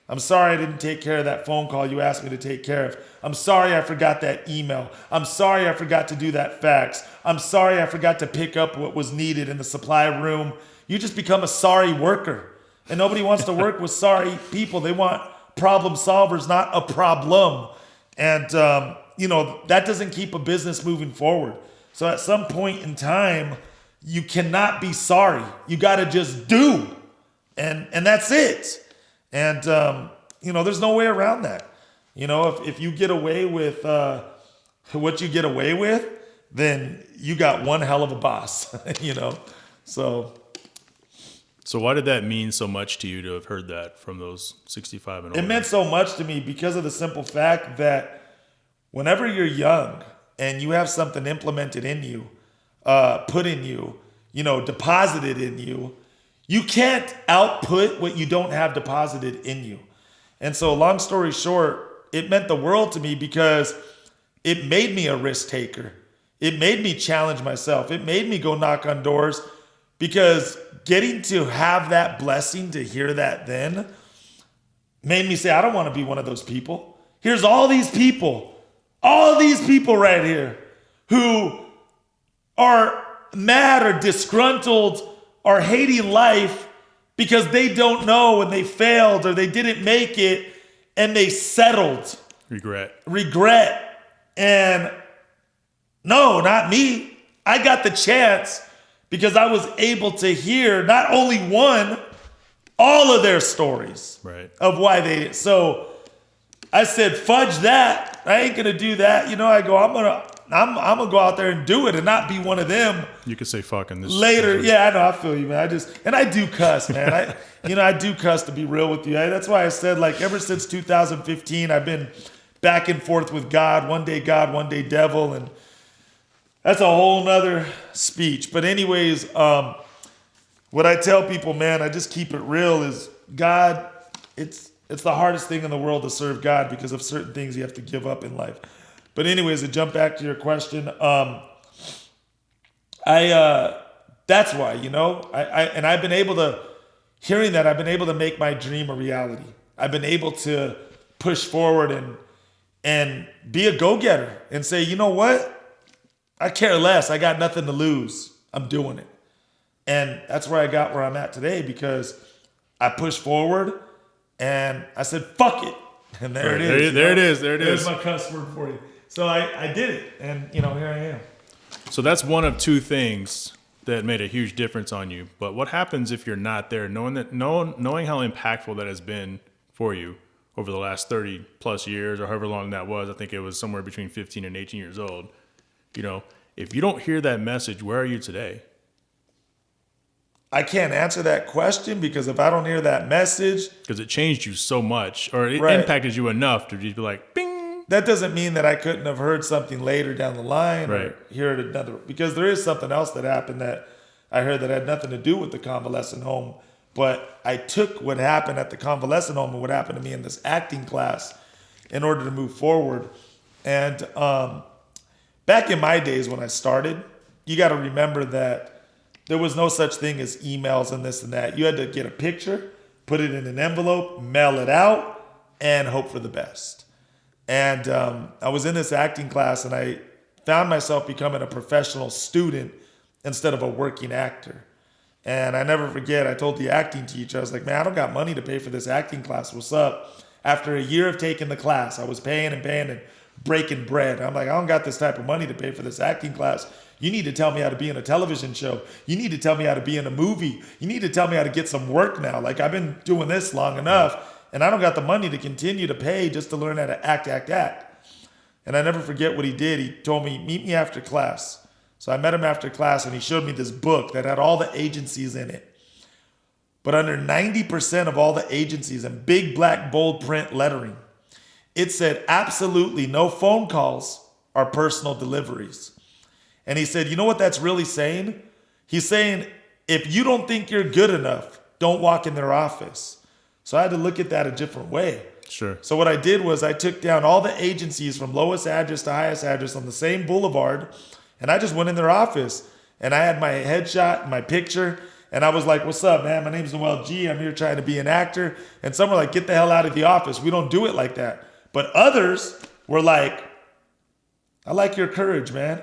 I'm sorry I didn't take care of that phone call you asked me to take care of. I'm sorry I forgot that email. I'm sorry I forgot to do that fax. I'm sorry I forgot to pick up what was needed in the supply room. You just become a sorry worker. And nobody wants to work with sorry people. They want problem solvers, not a problem. And, that doesn't keep a business moving forward. So at some point in time, you cannot be sorry. You got to just do. And that's it. And, there's no way around that. If you get away with what you get away with, then you got one hell of a boss,
So why did that mean so much to you to have heard that from those 65 and older?
It meant so much to me because of the simple fact that whenever you're young and you have something implemented in you, put in you, deposited in you, you can't output what you don't have deposited in you. And so long story short, it meant the world to me because it made me a risk taker. It made me challenge myself. It made me go knock on doors, because getting to have that blessing to hear that then made me say, I don't want to be one of those people. Here's all these people right here who are mad or disgruntled or hating life because they don't know and they failed or they didn't make it and they settled. Regret. And no, not me. I got the chance because I was able to hear not only one, all of their stories of why they did. So I said, fudge that. I ain't gonna do that. I go, I'm gonna go out there and do it and not be one of them.
You could say fucking this
later. Yeah, I know. I feel you, man. I do cuss, man. I do cuss, to be real with you. That's why I said, ever since 2015, I've been back and forth with God, one day, devil, and that's a whole nother speech. But anyways, what I tell people, man, I just keep it real, is God, it's the hardest thing in the world to serve God because of certain things you have to give up in life. But anyways, to jump back to your question, that's why, and I've been able to, hearing that, I've been able to make my dream a reality. I've been able to push forward and be a go-getter and say, you know what? I care less. I got nothing to lose. I'm doing it. And that's where I got where I'm at today, because I pushed forward and I said, fuck it. And there it is.
There it is.
There's my cuss word for you. So I did it. And, here I am.
So that's one of two things that made a huge difference on you. But what happens if you're not there? Knowing how impactful that has been for you over the last 30 plus years, or however long that was. I think it was somewhere between 15 and 18 years old. If you don't hear that message, where are you today?
I can't answer that question, because if I don't hear that message,
because it changed you so much, or it impacted you enough to just be like, bing.
That doesn't mean that I couldn't have heard something later down the line, or hear it another, because there is something else that happened that I heard that had nothing to do with the convalescent home. But I took what happened at the convalescent home and what happened to me in this acting class in order to move forward. And back in my days when I started, you got to remember that there was no such thing as emails and this and that. You had to get a picture, put it in an envelope, mail it out, and hope for the best. And I was in this acting class, and I found myself becoming a professional student instead of a working actor. And I never forget, I told the acting teacher, I was like, man, I don't got money to pay for this acting class. What's up? After a year of taking the class, I was paying and breaking bread. I'm like, I don't got this type of money to pay for this acting class. You need to tell me how to be in a television show. You need to tell me how to be in a movie. You need to tell me how to get some work now. Like, I've been doing this long enough, and I don't got the money to continue to pay just to learn how to act. And I never forget what he did. He told me, meet me after class. So I met him after class, and he showed me this book that had all the agencies in it. But under 90% of all the agencies, in big black bold print lettering, it said absolutely no phone calls or personal deliveries. And he said, you know what that's really saying? He's saying, if you don't think you're good enough, don't walk in their office. So I had to look at that a different way.
Sure.
So what I did was I took down all the agencies from lowest address to highest address on the same boulevard, and I just went in their office, and I had my headshot and my picture, and I was like, what's up, man? My name's Noel G. I'm here trying to be an actor. And some were like, get the hell out of the office. We don't do it like that. But others were like, I like your courage, man.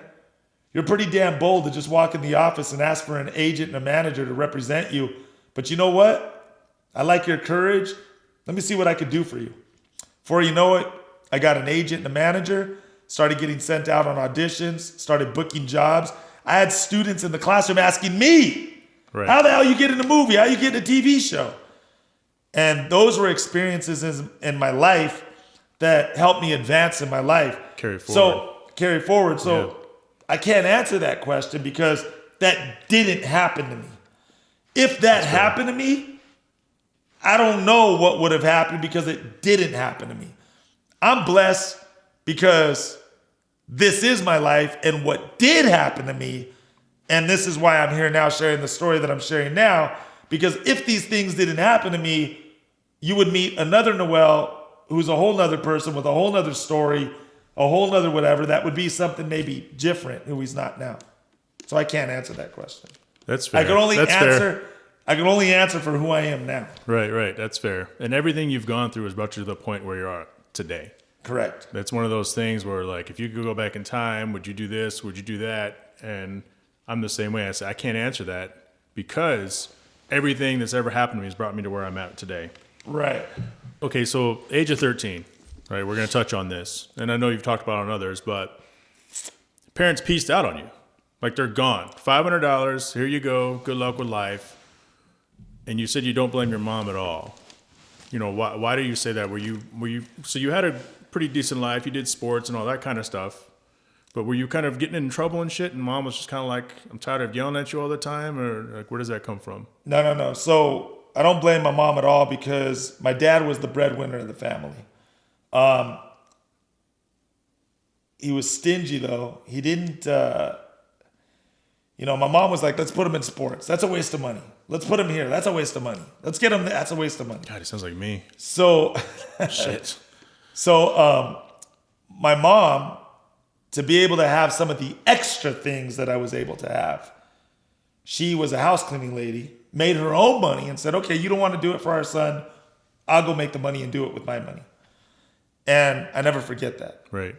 You're pretty damn bold to just walk in the office and ask for an agent and a manager to represent you. But you know what? I like your courage. Let me see what I could do for you. Before you know it, I got an agent and a manager, started getting sent out on auditions, started booking jobs. I had students in the classroom asking me, how the hell you get in a movie? How you get in a TV show? And those were experiences in my life that helped me advance in my life. Carry forward. So I can't answer that question because that didn't happen to me. If that happened to me, I don't know what would have happened because it didn't happen to me. I'm blessed because this is my life and what did happen to me. And this is why I'm here now sharing the story that I'm sharing now. Because if these things didn't happen to me, you would meet another Noel who's a whole nother person with a whole nother story, a whole nother whatever. That would be something maybe different who he's not now. So I can't answer that question.
That's fair.
I can only answer for who I am now.
Right. That's fair. And everything you've gone through has brought you to the point where you are today.
Correct.
That's one of those things where, like, if you could go back in time, would you do this? Would you do that? And I'm the same way. I say I can't answer that because everything that's ever happened to me has brought me to where I'm at today.
Right.
Okay, so age of 13, right? We're going to touch on this. And I know you've talked about it on others, but parents pieced out on you. Like, they're gone. $500, here you go. Good luck with life. And you said you don't blame your mom at all. You know, why do you say that? Were you so you had a pretty decent life. You did sports and all that kind of stuff. But were you kind of getting in trouble and shit? And mom was just kind of like, I'm tired of yelling at you all the time? Or like, where does that come from?
No. So I don't blame my mom at all because my dad was the breadwinner of the family. He was stingy, though. He didn't, my mom was like, let's put him in sports. That's a waste of money. Let's put him here. That's a waste of money. Let's get him. That's a waste of money.
God, it sounds like me.
So,
shit.
So my mom, to be able to have some of the extra things that I was able to have, she was a house cleaning lady, made her own money and said, okay, you don't want to do it for our son. I'll go make the money and do it with my money. And I never forget that.
Right.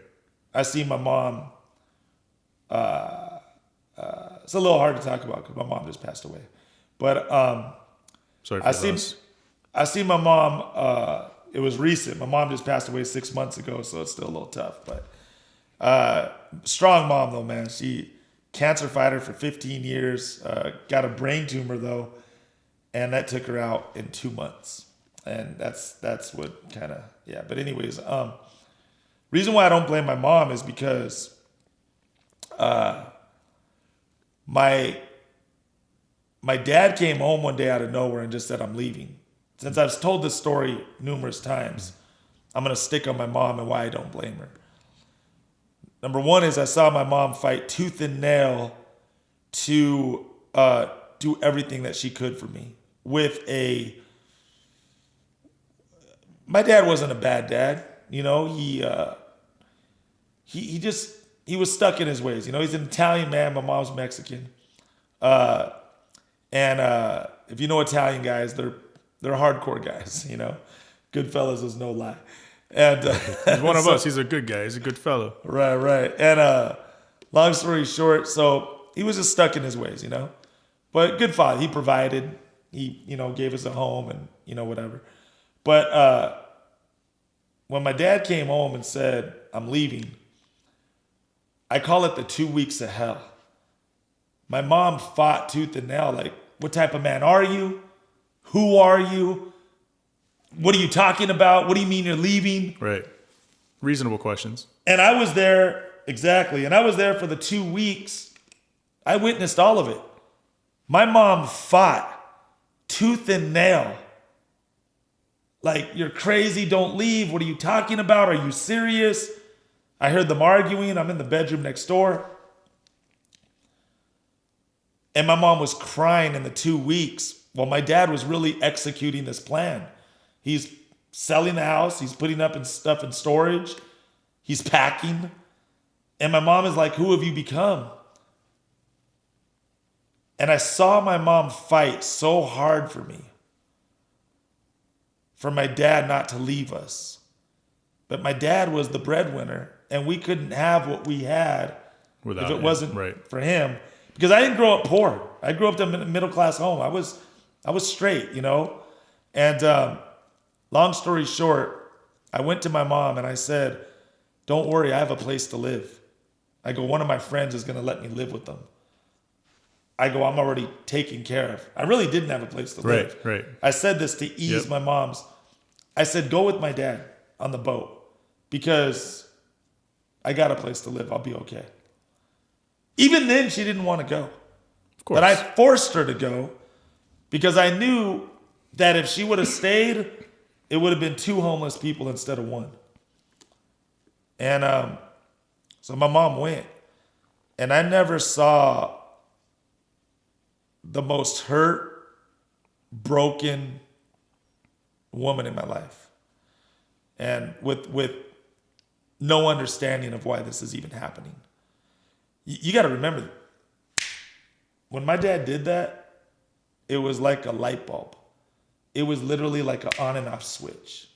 I see my mom. It's a little hard to talk about because my mom just passed away. But
sorry for
I see my mom. It was recent. My mom just passed away 6 months ago, so it's still a little tough. But strong mom though, man. She cancer fighter for 15 years. Got a brain tumor though, and that took her out in 2 months. And that's what kind of But anyways, reason why I don't blame my mom is because my dad came home one day out of nowhere and just said, I'm leaving. Since I've told this story numerous times, I'm going to stick on my mom and why I don't blame her. Number one is I saw my mom fight tooth and nail to do everything that she could for me. My dad wasn't a bad dad. You know, he was stuck in his ways. You know, he's an Italian man. My mom's Mexican. And if you know Italian guys, they're hardcore guys, you know. Good fellas is no lie. And
he's one of us. He's a good guy. He's a good fellow.
Right. And long story short, so he was just stuck in his ways, you know. But good father. He provided. He, gave us a home and, whatever. But when my dad came home and said, I'm leaving, I call it the 2 weeks of hell. My mom fought tooth and nail, like, what type of man are you? Who are you? What are you talking about? What do you mean you're leaving?
Right. Reasonable questions.
And I was there, exactly. And I was there for the 2 weeks. I witnessed all of it. My mom fought tooth and nail. Like, you're crazy, don't leave. What are you talking about? Are you serious? I heard them arguing. I'm in the bedroom next door. And my mom was crying in the 2 weeks while my dad was really executing this plan. He's selling the house. He's putting up stuff in storage. He's packing. And my mom is like, who have you become? And I saw my mom fight so hard for me, for my dad not to leave us. But my dad was the breadwinner, and we couldn't have what we had if it wasn't for him. Because I didn't grow up poor. I grew up in a middle-class home. I was straight, you know. And long story short, I went to my mom and I said, don't worry, I have a place to live. I go, one of my friends is going to let me live with them. I go, I'm already taken care of. I really didn't have a place to live.
Right.
I said this to ease my mom's. I said, go with my dad on the boat because I got a place to live. I'll be okay. Even then, she didn't want to go.
Of course.
But I forced her to go because I knew that if she would have stayed, it would have been 2 homeless people instead of 1. And so my mom went. And I never saw the most hurt, broken woman in my life. And with no understanding of why this is even happening. You got to remember, when my dad did that, it was like a light bulb. It was literally like an on and off switch.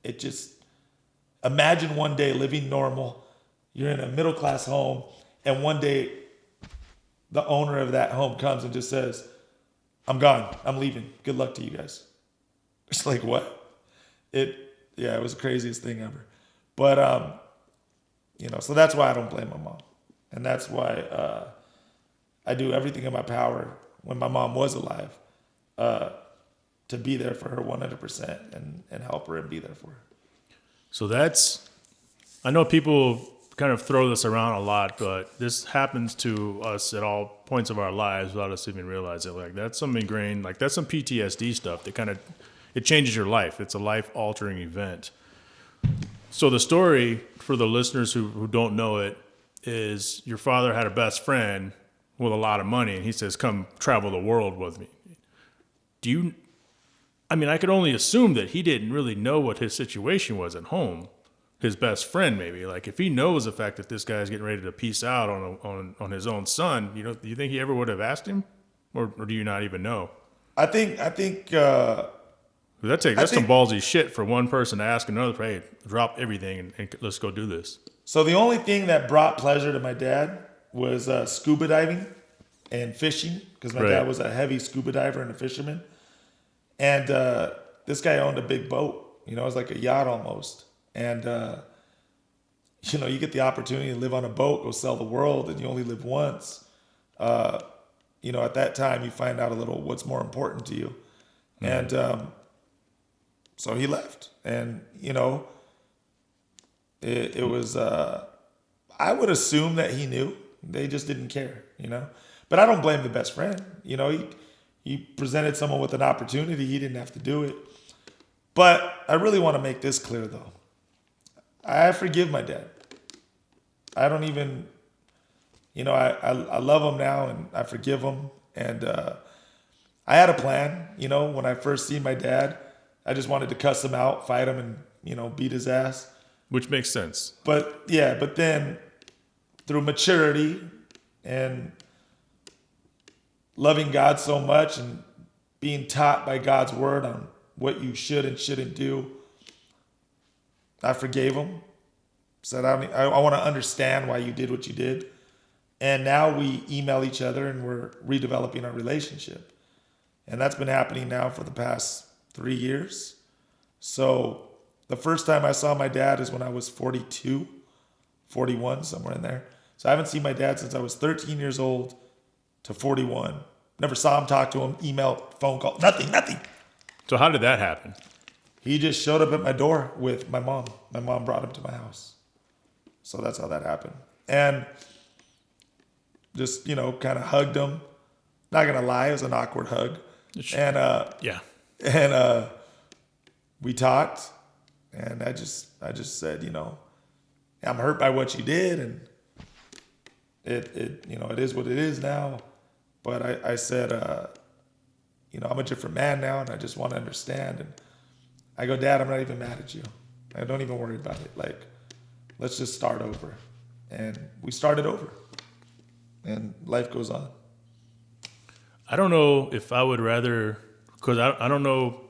It just, imagine one day living normal. You're in a middle class home, and one day the owner of that home comes and just says, I'm gone. I'm leaving. Good luck to you guys. It's like, what? It was the craziest thing ever. But, so that's why I don't blame my mom. And that's why I do everything in my power when my mom was alive to be there for her 100% and help her and be there for her.
So I know people kind of throw this around a lot, but this happens to us at all points of our lives without us even realize it. Like that's some ingrained, like that's some PTSD stuff that it changes your life. It's a life-altering event. So the story, for the listeners who don't know it, is your father had a best friend with a lot of money, and he says, come travel the world with me. I could only assume that he didn't really know what his situation was at home. His best friend, maybe. Like, if he knows the fact that this guy's getting ready to peace out on his own son, do you think he ever would have asked him? Or do you not even know?
I think
that's some ballsy shit for one person to ask another, hey, drop everything and let's go do this.
So the only thing that brought pleasure to my dad was scuba diving and fishing, because my dad was a heavy scuba diver and a fisherman. And this guy owned a big boat. It was like a yacht almost. And, you get the opportunity to live on a boat, go sell the world, and you only live once. At that time, you find out a little what's more important to you. Mm-hmm. And so he left. And, it was, I would assume that he knew. They just didn't care, But I don't blame the best friend. He presented someone with an opportunity. He didn't have to do it. But I really want to make this clear, though. I forgive my dad. I don't even, I love him now and I forgive him. And I had a plan, when I first seen my dad, I just wanted to cuss him out, fight him and, beat his ass.
Which makes sense.
But then through maturity and loving God so much and being taught by God's word on what you should and shouldn't do, I forgave him. Said, I want to understand why you did what you did. And now we email each other and we're redeveloping our relationship. And that's been happening now for the past 3 years. So the first time I saw my dad is when I was 42, 41, somewhere in there. So I haven't seen my dad since I was 13 years old to 41. Never saw him, talk to him, email, phone call, nothing.
So how did that happen?
He just showed up at my door with my mom. My mom brought him to my house. So that's how that happened. And just, kind of hugged him. Not going to lie, it was an awkward hug. And we talked. And I just said, I'm hurt by what you did. And it is what it is now. But I said, I'm a different man now and I just want to understand. And I go, Dad, I'm not even mad at you. I don't even worry about it. Like, let's just start over. And we started over. And life goes on.
I don't know if I would rather, because I don't know,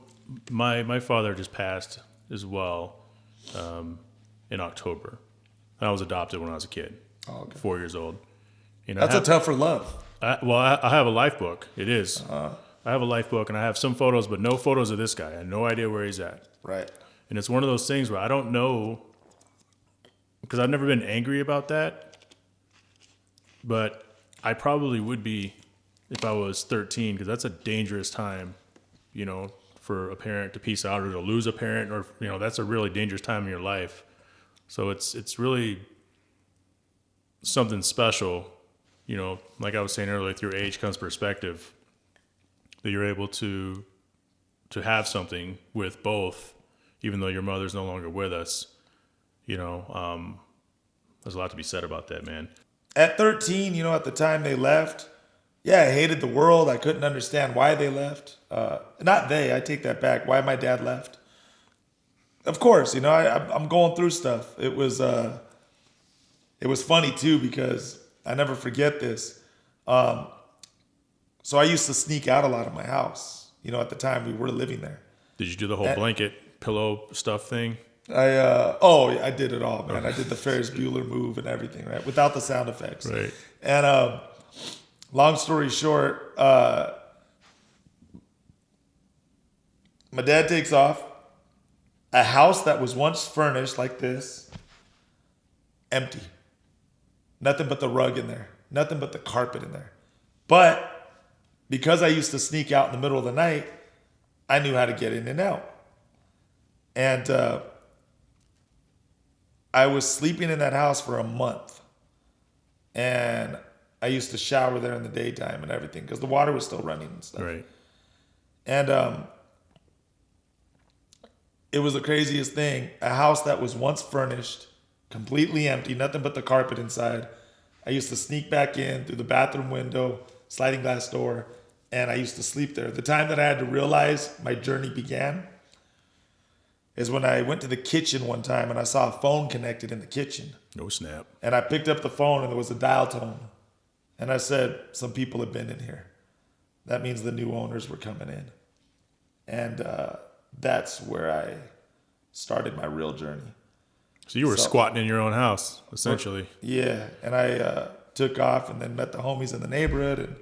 my father just passed as well in October. I was adopted when I was a kid, 4 years old.
That's a tougher love.
I have a life book. It is. I have a life book and I have some photos, but no photos of this guy. I have no idea where he's at.
Right.
And it's one of those things where I don't know, because I've never been angry about that, but I probably would be if I was 13, because that's a dangerous time, you know, for a parent to peace out or to lose a parent, or, you know, that's a really dangerous time in your life. So it's really something special, you know, like I was saying earlier, through age comes perspective, that you're able to have something with both, even though your mother's no longer with us. You know, there's a lot to be said about that, man.
At 13, you know, at the time they left, yeah, I hated the world. I couldn't understand why they left. I take that back. Why my dad left. Of course, you know, I'm going through stuff. It was funny too, because I never forget this. So I used to sneak out a lot of my house. You know, at the time we were living there.
Did you do the whole blanket pillow stuff thing?
I did it all, man. I did the Ferris Bueller move and everything, right? Without the sound effects.
Right.
And long story short, my dad takes off. A house that was once furnished like this, empty. Nothing but the rug in there. Nothing but the carpet in there. But because I used to sneak out in the middle of the night, I knew how to get in and out. And I was sleeping in that house for a month. And I used to shower there in the daytime and everything because the water was still running and stuff.
Right.
And it was the craziest thing. A house that was once furnished, completely empty, nothing but the carpet inside. I used to sneak back in through the bathroom window, sliding glass door, and I used to sleep there. The time that I had to realize my journey began is when I went to the kitchen one time and I saw a phone connected in the kitchen.
No snap.
And I picked up the phone and there was a dial tone. And I said, some people have been in here. That means the new owners were coming in. And that's where I started my real journey.
So you were squatting in your own house, essentially.
Yeah, and I took off and then met the homies in the neighborhood, and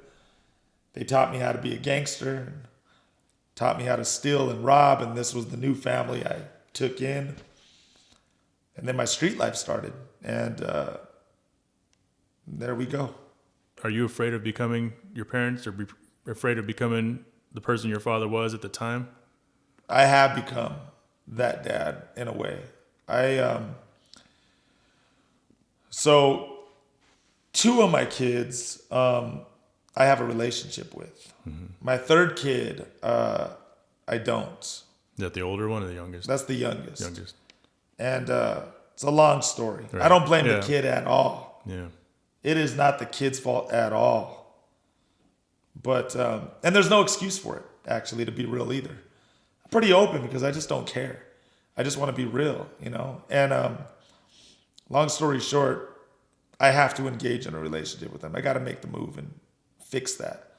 they taught me how to be a gangster and taught me how to steal and rob, and this was the new family I took in. And then my street life started, and there we go.
Are you afraid of becoming your parents, or afraid of becoming the person your father was at the time?
I have become that dad in a way. So two of my kids, I have a relationship with. Mm-hmm. My third kid, I don't.
Is that the older one or the youngest?
That's the youngest.
Youngest.
And it's a long story. Right. I don't blame the kid at all.
Yeah.
It is not the kid's fault at all. But, and there's no excuse for it, actually, to be real either. I'm pretty open because I just don't care. I just want to be real, you know? And long story short, I have to engage in a relationship with them. I got to make the move and fix that.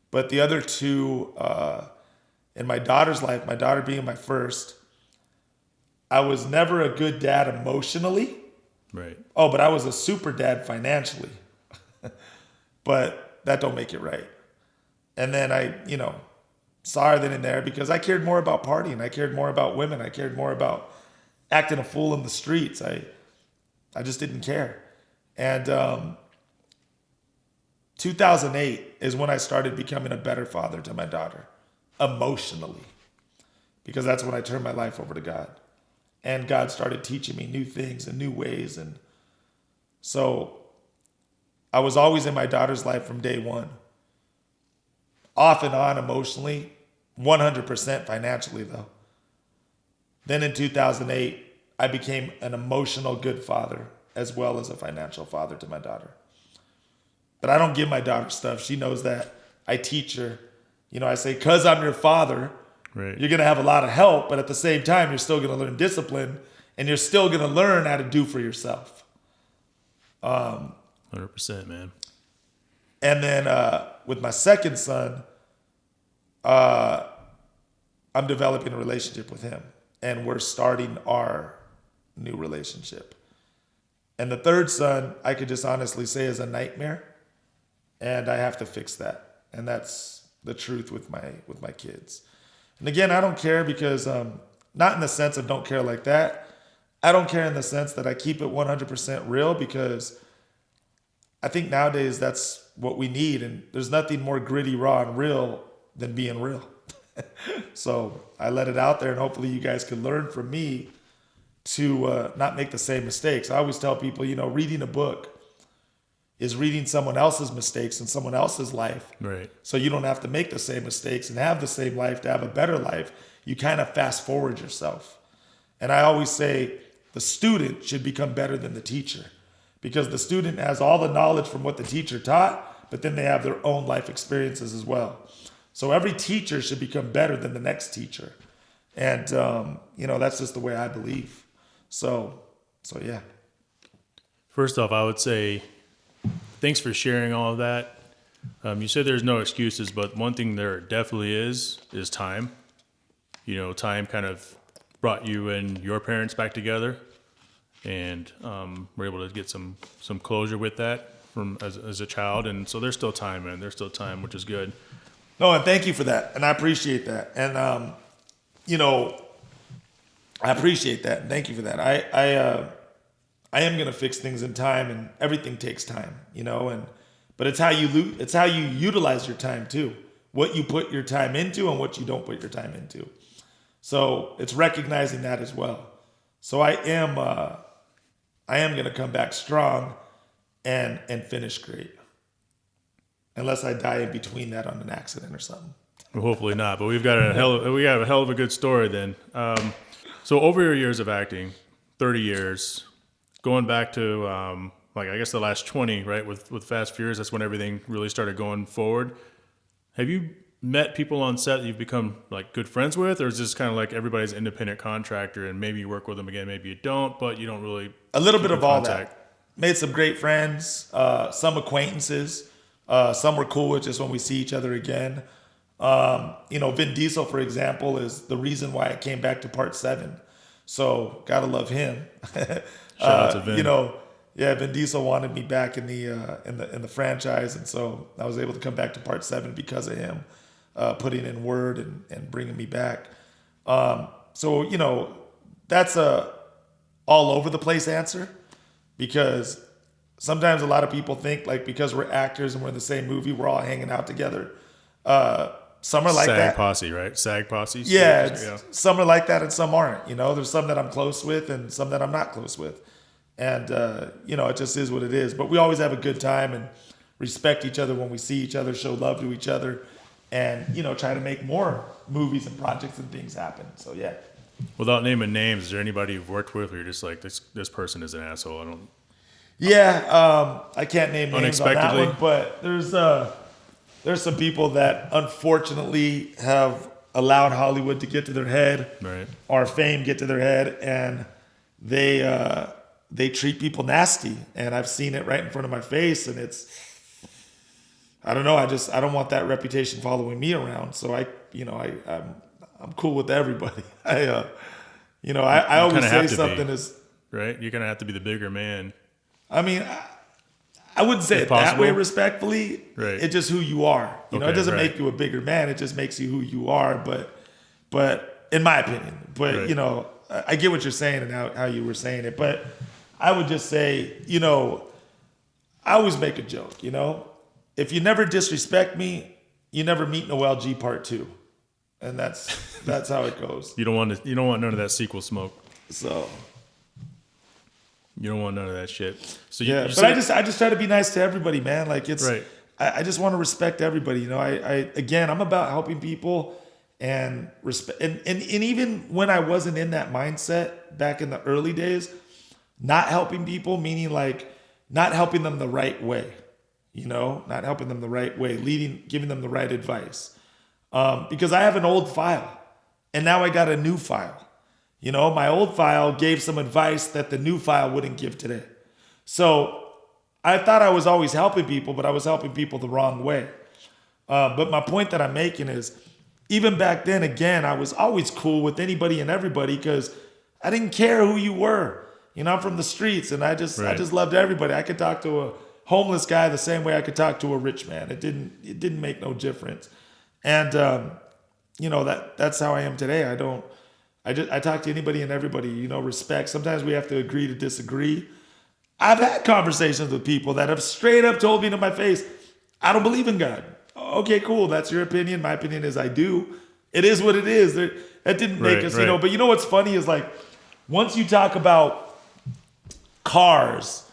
But the other two, in my daughter's life, my daughter being my first, I was never a good dad emotionally.
Right.
Oh, but I was a super dad financially. But that don't make it right. And then I, you know, saw her then and there because I cared more about partying. I cared more about women. I cared more about acting a fool in the streets. I just didn't care. And 2008 is when I started becoming a better father to my daughter, emotionally, because that's when I turned my life over to God. And God started teaching me new things and new ways. And so I was always in my daughter's life from day one. Off and on emotionally, 100% financially though. Then in 2008, I became an emotional good father as well as a financial father to my daughter. But I don't give my daughter stuff. She knows that. I teach her. You know, I say, 'cause I'm your father, right, you're going to have a lot of help, but at the same time, you're still going to learn discipline and you're still going to learn how to do for yourself.
100%, man.
And then with my second son, I'm developing a relationship with him, and we're starting our new relationship. And the third son, I could just honestly say, is a nightmare, and I have to fix that. And that's the truth with my kids. And again, I don't care because not in the sense of don't care like that. I don't care in the sense that I keep it 100% real, because I think nowadays that's what we need, and there's nothing more gritty, raw, and real than being real. So I let it out there, and hopefully you guys can learn from me to not make the same mistakes. I always tell people, reading a book is reading someone else's mistakes in someone else's life.
Right.
So you don't have to make the same mistakes and have the same life to have a better life. You kind of fast forward yourself. And I always say the student should become better than the teacher, because the student has all the knowledge from what the teacher taught, but then they have their own life experiences as well. So every teacher should become better than the next teacher. And, that's just the way I believe. So yeah.
First off, I would say thanks for sharing all of that. You said there's no excuses, but one thing there definitely is time. Time kind of brought you and your parents back together, and we're able to get some closure with that from as a child. And so there's still time, man. There's still time, which is good.
No, and thank you for that. And I appreciate that. And, I appreciate that. And thank you for that. I am going to fix things in time, and everything takes time, but it's how you utilize your time too. What you put your time into and what you don't put your time into. So it's recognizing that as well. So I am going to come back strong and finish great. Unless I die in between that on an accident or something.
Well, hopefully not, but we have a hell of a good story then. So over your years of acting, 30 years, going back to I guess the last 20, right, with Fast Furious, that's when everything really started going forward. Have you met people on set that you've become like good friends with, or is this kind of like everybody's independent contractor and maybe you work with them again, maybe you don't, but you don't really
a little bit of all that. Made some great friends, some acquaintances, some we're cool with just when we see each other again. Vin Diesel, for example, is the reason why I came back to Part 7. So gotta love him.
Shout out to Vin.
Vin Diesel wanted me back in the franchise, and so I was able to come back to Part 7 because of him putting in word and bringing me back. That's a all over the place answer, because sometimes a lot of people think like because we're actors and we're in the same movie, we're all hanging out together. Some are like that.
SAG posse, right? SAG posse.
Yeah, some are like that and some aren't. There's some that I'm close with and some that I'm not close with. And, it just is what it is. But we always have a good time and respect each other when we see each other, show love to each other, and, try to make more movies and projects and things happen. So, yeah.
Without naming names, is there anybody you've worked with where you're just like, this person is an asshole?
I can't name names on that one, but there's some people that unfortunately have allowed Hollywood to get to their head,
right, or
fame get to their head, and they treat people nasty. And I've seen it right in front of my face, and I don't know. I don't want that reputation following me around. So I'm cool with everybody. I always say something is
right. You're gonna have to be the bigger man.
I mean, I wouldn't say it that way respectfully.
Right.
It's just who you are. It doesn't make you a bigger man. It just makes you who you are. But in my opinion, I get what you're saying and how you were saying it. But I would just say, I always make a joke, if you never disrespect me, you never meet Noel G Part 2. And that's how it goes. You don't want none of that sequel smoke. So you don't want none of that shit. So I just try to be nice to everybody, man. Like it's right. I just want to respect everybody. I'm about helping people and respect. And even when I wasn't in that mindset back in the early days, not helping people, meaning like not helping them the right way, not helping them the right way, giving them the right advice. Because I have an old file and now I got a new file. My old file gave some advice that the new file wouldn't give today. So I thought I was always helping people, but I was helping people the wrong way. But my point that I'm making is, even back then, again, I was always cool with anybody and everybody because I didn't care who you were. I'm from the streets, and I just loved everybody. I could talk to a homeless guy the same way I could talk to a rich man. It didn't make no difference. And, that's how I am today. I talk to anybody and everybody, respect. Sometimes we have to agree to disagree. I've had conversations with people that have straight up told me to my face, I don't believe in God. Okay, cool. That's your opinion. My opinion is I do. It is what it is. That didn't make us, But you know what's funny is like, once you talk about cars,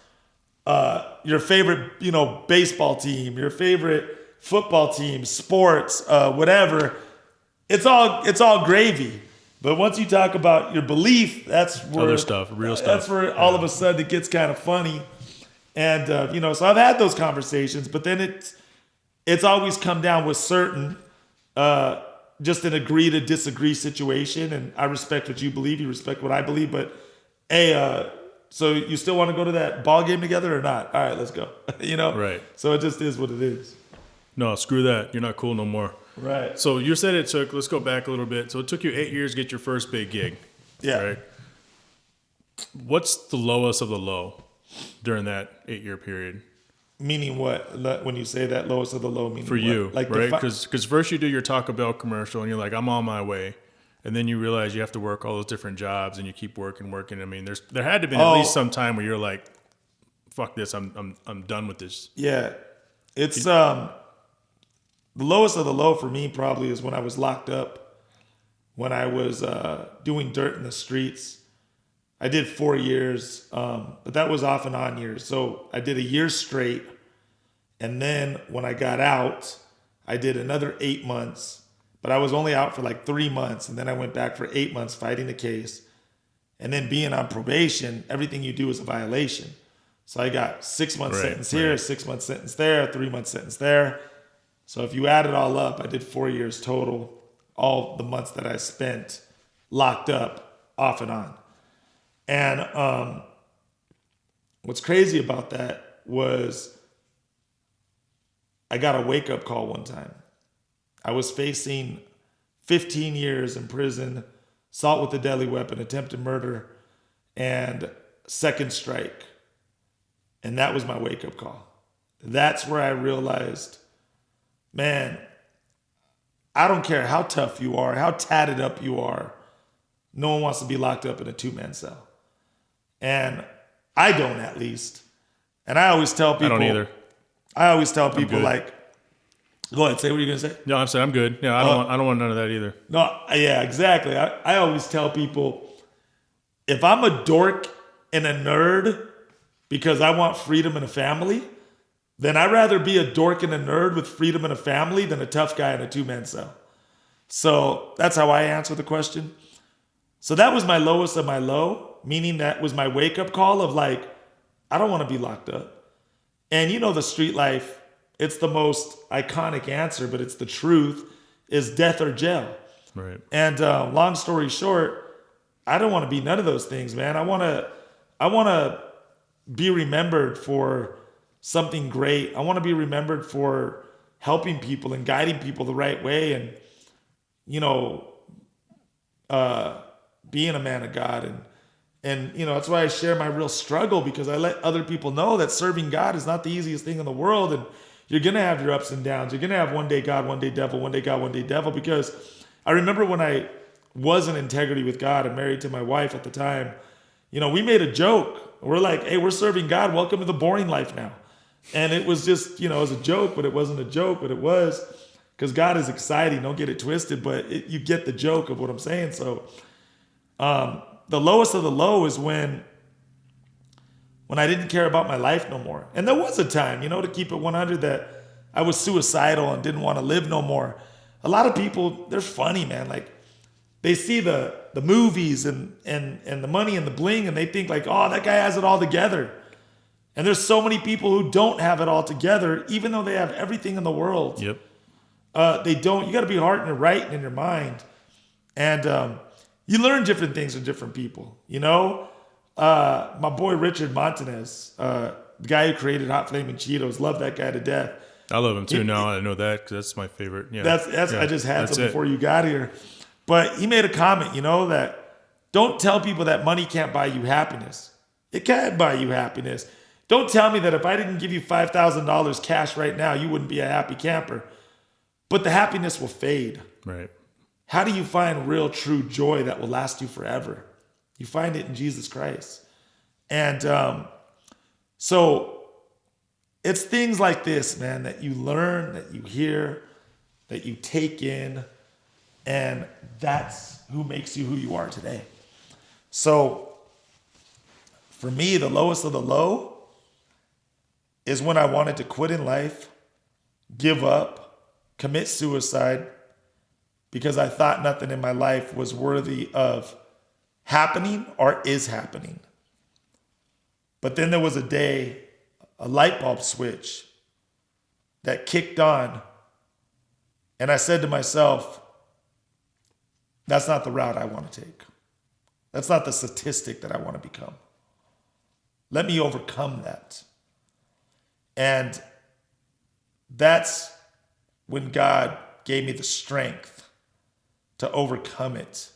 your favorite, baseball team, your favorite football team, sports, whatever, it's all gravy. But once you talk about your belief, that's where
other stuff, real stuff.
That's where all of a sudden it gets kind of funny. And so I've had those conversations, but then it's always come down with certain just an agree to disagree situation. And I respect what you believe, you respect what I believe, but hey, so you still want to go to that ball game together or not? All right, let's go.
Right.
So it just is what it is.
No, screw that. You're not cool no more.
Right.
So you said let's go back a little bit. So it took you 8 years to get your first big gig.
Yeah.
Right. What's the lowest of the low during that 8-year period?
Meaning what? When you say that lowest of the low, meaning
for you,
what? Like
right? Because first you do your Taco Bell commercial and you're like, I'm on my way. And then you realize you have to work all those different jobs and you keep working. I mean, there had to be at least some time where you're like, fuck this, I'm done with this.
Yeah. It's the lowest of the low for me probably is when I was locked up, when I was doing dirt in the streets. I did 4 years, but that was off and on years. So I did a year straight. And then when I got out, I did another 8 months, but I was only out for like 3 months. And then I went back for 8 months fighting the case. And then being on probation, everything you do is a violation. So I got 6 months sentence here, 6 months sentence there, 3 months sentence there. So if you add it all up, I did 4 years total, all the months that I spent locked up off and on. And what's crazy about that was I got a wake-up call one time. I was facing 15 years in prison, assault with a deadly weapon, attempted murder, and second strike. And that was my wake-up call. That's where I realized, man, I don't care how tough you are, how tatted up you are. No one wants to be locked up in a 2-man cell. And I don't, at least. And I always tell people.
I don't either.
I always tell people like, go ahead, say what you're going to say.
No, I'm saying I'm good. Yeah, I don't want none of that either.
No, yeah, exactly. I always tell people, if I'm a dork and a nerd because I want freedom and a family, then I'd rather be a dork and a nerd with freedom and a family than a tough guy in a 2-man cell. So that's how I answer the question. So that was my lowest of my low, meaning that was my wake-up call of like, I don't want to be locked up. And the street life, it's the most iconic answer, but it's the truth, is death or jail.
Right.
And long story short, I don't want to be none of those things, man. I want to be remembered for something great. I want to be remembered for helping people and guiding people the right way and, being a man of God. And that's why I share my real struggle, because I let other people know that serving God is not the easiest thing in the world. And you're going to have your ups and downs. You're going to have one day God, one day devil, one day God, one day devil. Because I remember when I was in integrity with God and married to my wife at the time, we made a joke. We're like, hey, we're serving God. Welcome to the boring life now. And it was just, it was a joke, but it wasn't a joke, but it was, because God is exciting. Don't get it twisted, but you get the joke of what I'm saying. So the lowest of the low is when I didn't care about my life no more. And there was a time, to keep it 100, that I was suicidal and didn't want to live no more. A lot of people, they're funny, man. Like, they see the movies and the money and the bling, and they think like, oh, that guy has it all together. And there's so many people who don't have it all together, even though they have everything in the world.
Yep.
They don't. You got to be heart in your right and in your mind. And you learn different things from different people. My boy Richard Montanez, the guy who created Hot Flaming Cheetos, love that guy to death.
I love him too. Now I know that, because that's my favorite. Yeah.
That's I just had some before you got here. But he made a comment, that don't tell people that money can't buy you happiness. It can buy you happiness. Don't tell me that if I didn't give you $5,000 cash right now, you wouldn't be a happy camper. but the happiness will fade.
Right.
How do you find real, true joy that will last you forever? You find it in Jesus Christ. And so it's things like this, man, that you learn, that you hear, that you take in, and that's who makes you who you are today. So for me, the lowest of the low is when I wanted to quit in life, give up, commit suicide, because I thought nothing in my life was worthy of happening or is happening. But then there was a day, a light bulb switch that kicked on, and I said to myself, that's not the route I want to take. That's not the statistic that I want to become. Let me overcome that. And that's when God gave me the strength to overcome it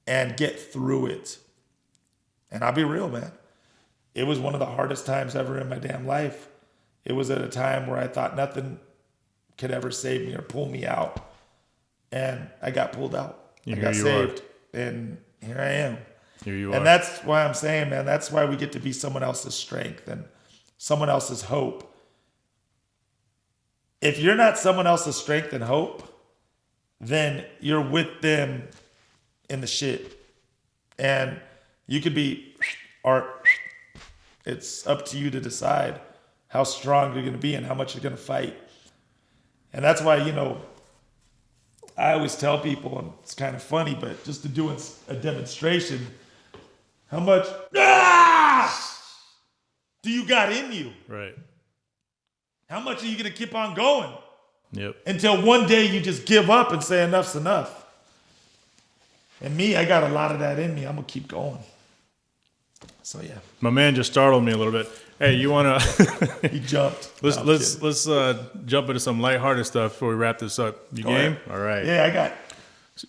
and get through it. And I'll be real, man. It was one of the hardest times ever in my damn life. It was at a time where I thought nothing could ever save me or pull me out. And I got pulled out. I got saved. And here I am.
Here you
and
are.
That's why I'm saying, man, that's why we get to be someone else's strength and someone else's hope. If you're not someone else's strength and hope, then you're with them in the shit. And you could be, or it's up to you to decide how strong you're going to be and how much you're going to fight. And that's why, I always tell people, and it's kind of funny, but just to do a demonstration, how much do you got in you?
Right.
How much are you going to keep on going?
Yep.
Until one day you just give up and say enough's enough. And me, I got a lot of that in me. I'm going to keep going. So, yeah.
My man just startled me a little bit. Hey, you want to...
He jumped.
Let's jump into some lighthearted stuff before we wrap this up. You
Go
game?
ahead.
All right.
Yeah, I got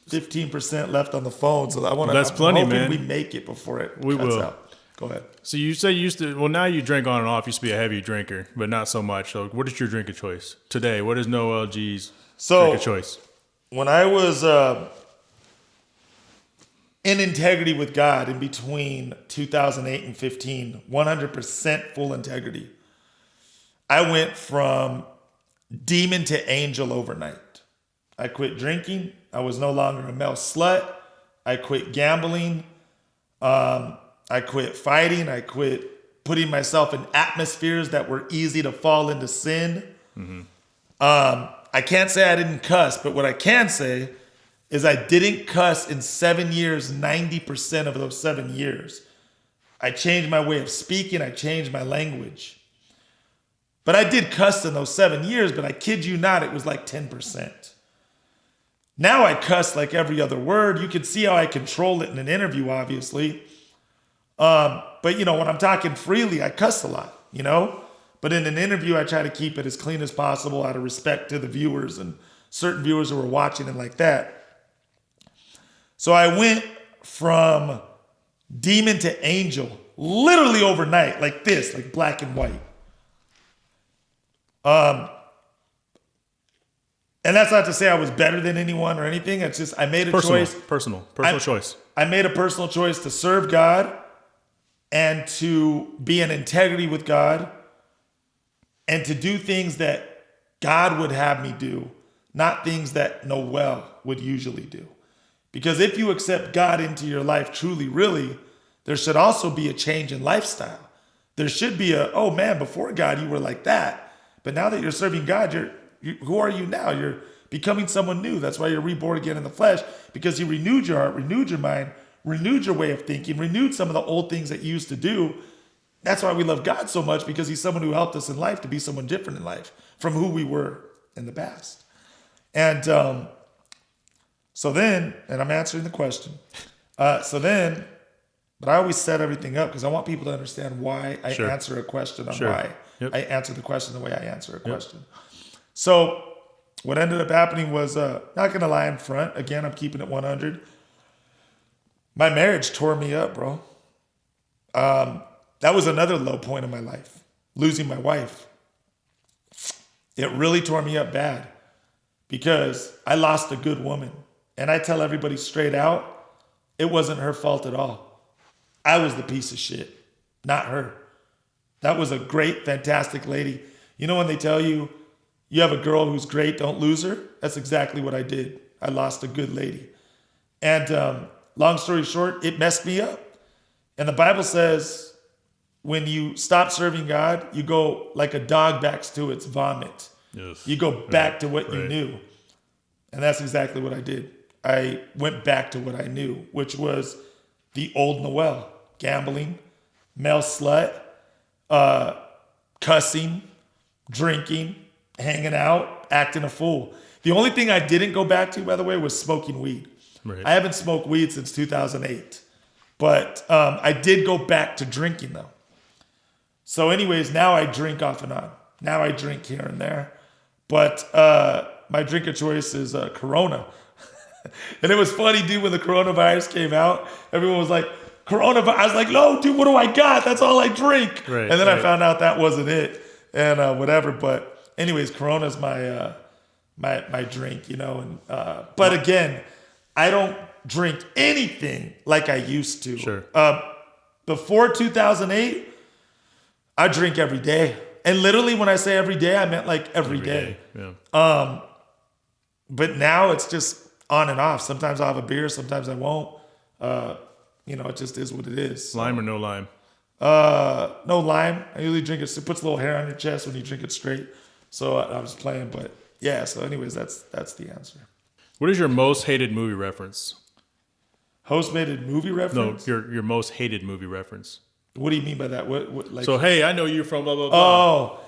15% left on the phone, so I want to...
That's plenty,
hoping
man.
we make it before it
We
cuts
will.
out. Go ahead.
So you say you used to... Well, now you drink on and off. You used to be a heavy drinker, but not so much. So what is your drink of choice today? What is Noel G's drink of choice?
When I was in integrity with God in between 2008 and 15, 100% full integrity, I went from demon to angel overnight. I quit drinking. I was no longer a male slut. I quit gambling. I quit fighting. I quit putting myself in atmospheres that were easy to fall into sin. Mm-hmm. I can't say I didn't cuss, but what I can say is I didn't cuss in 7 years, 90% of those 7 years. I changed my way of speaking. I changed my language. But I did cuss in those 7 years, but I kid you not, it was like 10%. Now I cuss like every other word. You can see how I control it in an interview, obviously. But, when I'm talking freely, I cuss a lot, But in an interview, I try to keep it as clean as possible out of respect to the viewers and certain viewers who are watching and like that. So I went from demon to angel literally overnight, like this, like black and white. And that's not to say I was better than anyone or anything. It's just I made a choice.
Personal choice.
I made a personal choice to serve God and to be in integrity with God and to do things that God would have me do, not things that Noel would usually do. Because if you accept God into your life truly, really, there should also be a change in lifestyle. There should be oh man, before God you were like that. But now that you're serving God, who are you now? You're becoming someone new. That's why you're reborn again in the flesh, because He renewed your heart, renewed your mind, renewed your way of thinking, renewed some of the old things that you used to do. That's why we love God so much, because He's someone who helped us in life to be someone different in life from who we were in the past. And so then, and I'm answering the question. But I always set everything up because I want people to understand why I answer a question on why I answer the question the way I answer a question. So what ended up happening was, not going to lie in front. Again, I'm keeping it 100. My marriage tore me up, bro. That was another low point in my life, losing my wife. It really tore me up bad because I lost a good woman. And I tell everybody straight out, it wasn't her fault at all. I was the piece of shit, not her. That was a great, fantastic lady. You know when they tell you, you have a girl who's great, don't lose her? That's exactly what I did. I lost a good lady. And long story short, it messed me up. And the Bible says, when you stop serving God, you go like a dog backs to its vomit.
Yes.
You go back to what you knew. And that's exactly what I did. I went back to what I knew, which was the old Noel. Gambling, male slut, cussing, drinking, hanging out, acting a fool. The only thing I didn't go back to, by the way, was smoking weed.
Right.
I haven't smoked weed since 2008. But I did go back to drinking, though. So anyways, now I drink off and on. Now I drink here and there. But my drink of choice is Corona. And it was funny, dude, when the coronavirus came out, everyone was like, coronavirus. I was like, no, dude, what do I got? That's all I drink.
Right,
and then I found out that wasn't it. And whatever. But anyways, Corona's my my drink, you know. And but again, I don't drink anything like I used to.
Sure.
Before 2008, I drink every day. And literally when I say every day, I meant like every day.
Yeah.
But now it's just on and off. Sometimes I'll have a beer, sometimes I won't. You know, it just is what it is. So.
Lime or no lime?
No lime. I usually drink it. It puts a little hair on your chest when you drink it straight. So I was playing, but yeah. So anyways, that's the answer.
What is your most hated movie reference?
Host-mated movie reference?
No, your most hated movie reference.
What do you mean by that? What like?
So hey, I know you from blah blah blah.
Oh.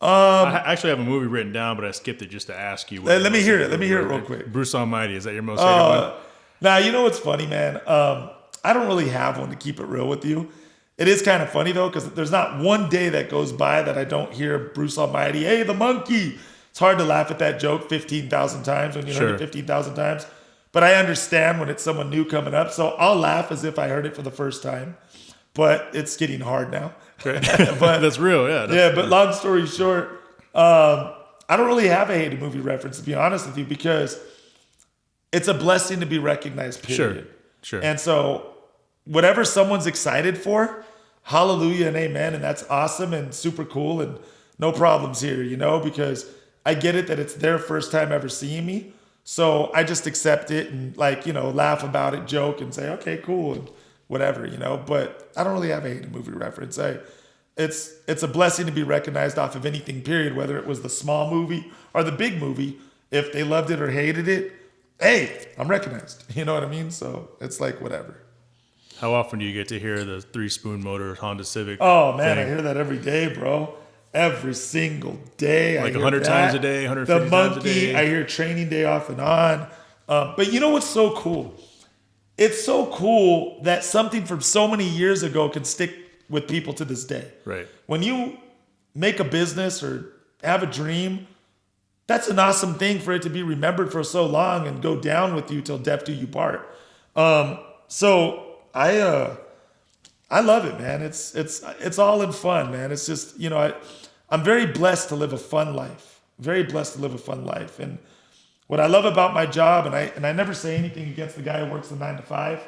I actually have a movie written down, but I skipped it just to ask you.
Let me hear it. Let me hear it real quick.
Bruce Almighty, is that your most hated one?
Now, you know what's funny, man? I don't really have one, to keep it real with you. It is kind of funny, though, because there's not one day that goes by that I don't hear Bruce Almighty, hey, the monkey. It's hard to laugh at that joke 15,000 times when you heard it 15,000 times. But I understand when it's someone new coming up. So I'll laugh as if I heard it for the first time. But it's getting hard now.
But that's real, yeah.
But long story short, I don't really have a hated movie reference, to be honest with you, because it's a blessing to be recognized, period.
Sure.
And so whatever someone's excited for, hallelujah and amen, and that's awesome and super cool and no problems here, you know, because I get it that it's their first time ever seeing me. So I just accept it and, like, you know, laugh about it, joke, and say, okay, cool, and whatever, you know. But I don't really have a hated movie reference. It's a blessing to be recognized off of anything, period, whether it was the small movie or the big movie. If they loved it or hated it, hey, I'm recognized. You know what I mean? So it's like whatever.
How often do you get to hear the 3-spoon motor Honda Civic?
Oh, man, I hear that every day, bro. Every single day.
Like 100 times a day, 150 times a day.
I hear Training Day off and on. But you know what's so cool? It's so cool that something from so many years ago can stick with people to this day.
Right.
When you make a business or have a dream, that's an awesome thing for it to be remembered for so long and go down with you till death do you part. So I love it, man. It's all in fun, man. It's just, you know, I'm very blessed to live a fun life. Very blessed to live a fun life. And what I love about my job, and I never say anything against the guy who works the 9 to 5,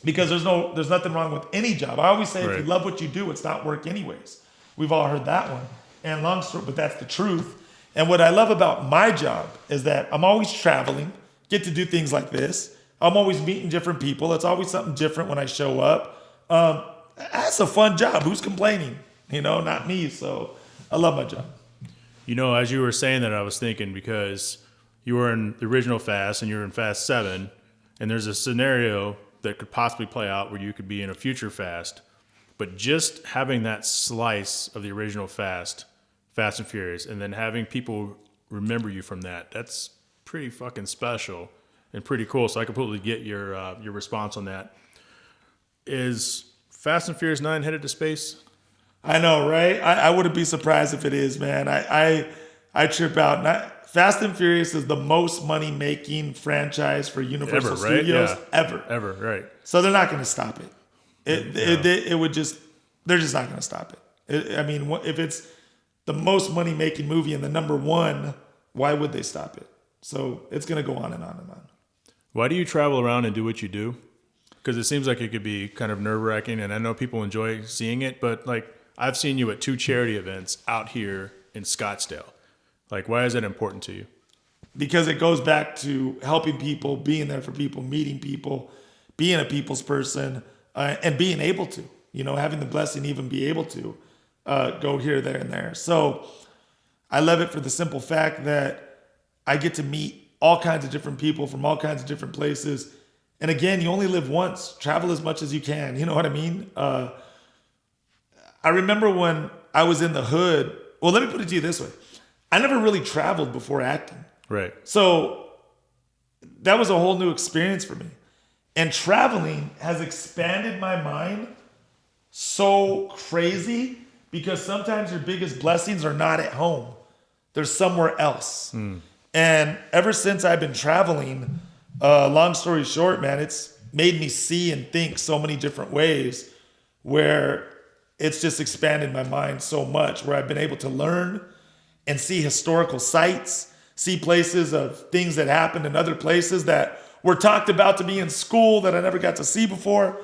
because there's nothing wrong with any job. I always say, if you love what you do, it's not work anyways. We've all heard that one. And long story, but that's the truth. And what I love about my job is that I'm always traveling, get to do things like this. I'm always meeting different people. It's always something different when I show up. That's a fun job. Who's complaining? You know, not me. So I love my job.
You know, as you were saying that, I was thinking, because you were in the original Fast and you're in Fast 7, and there's a scenario that could possibly play out where you could be in a future Fast, but just having that slice of the original Fast and Furious, and then having people remember you from that, that's pretty fucking special and pretty cool. So I completely get your response on that. Is Fast and Furious 9 headed to space?
I know, right? I wouldn't be surprised if it is, man. I trip out. Fast and Furious is the most money-making franchise for Universal Studios ever.
Ever, right.
So they're not going to stop it. They're just not going to stop it. I mean, if it's the most money-making movie and the number one why would they stop it? So it's going to go on and on and on.
Why do you travel around and do what you do? Because it seems like it could be kind of nerve-wracking, and I know people enjoy seeing it, but like I've seen you at 2 charity events out here in Scottsdale. Like, why is that important to you?
Because it goes back to helping people, being there for people, meeting people, being a people's person, and being able to, having the blessing even be able to go here, there, and there. So I love it for the simple fact that I get to meet all kinds of different people from all kinds of different places. And again, you only live once. Travel as much as you can. You know what I mean? I remember when I was in the hood. Well, let me put it to you this way. I never really traveled before acting.
Right.
So that was a whole new experience for me. And traveling has expanded my mind so crazy because sometimes your biggest blessings are not at home. They're somewhere else. And ever since I've been traveling, long story short, man, it's made me see and think so many different ways where it's just expanded my mind so much, where I've been able to learn and see historical sites, see places of things that happened in other places that were talked about to be in school that I never got to see before,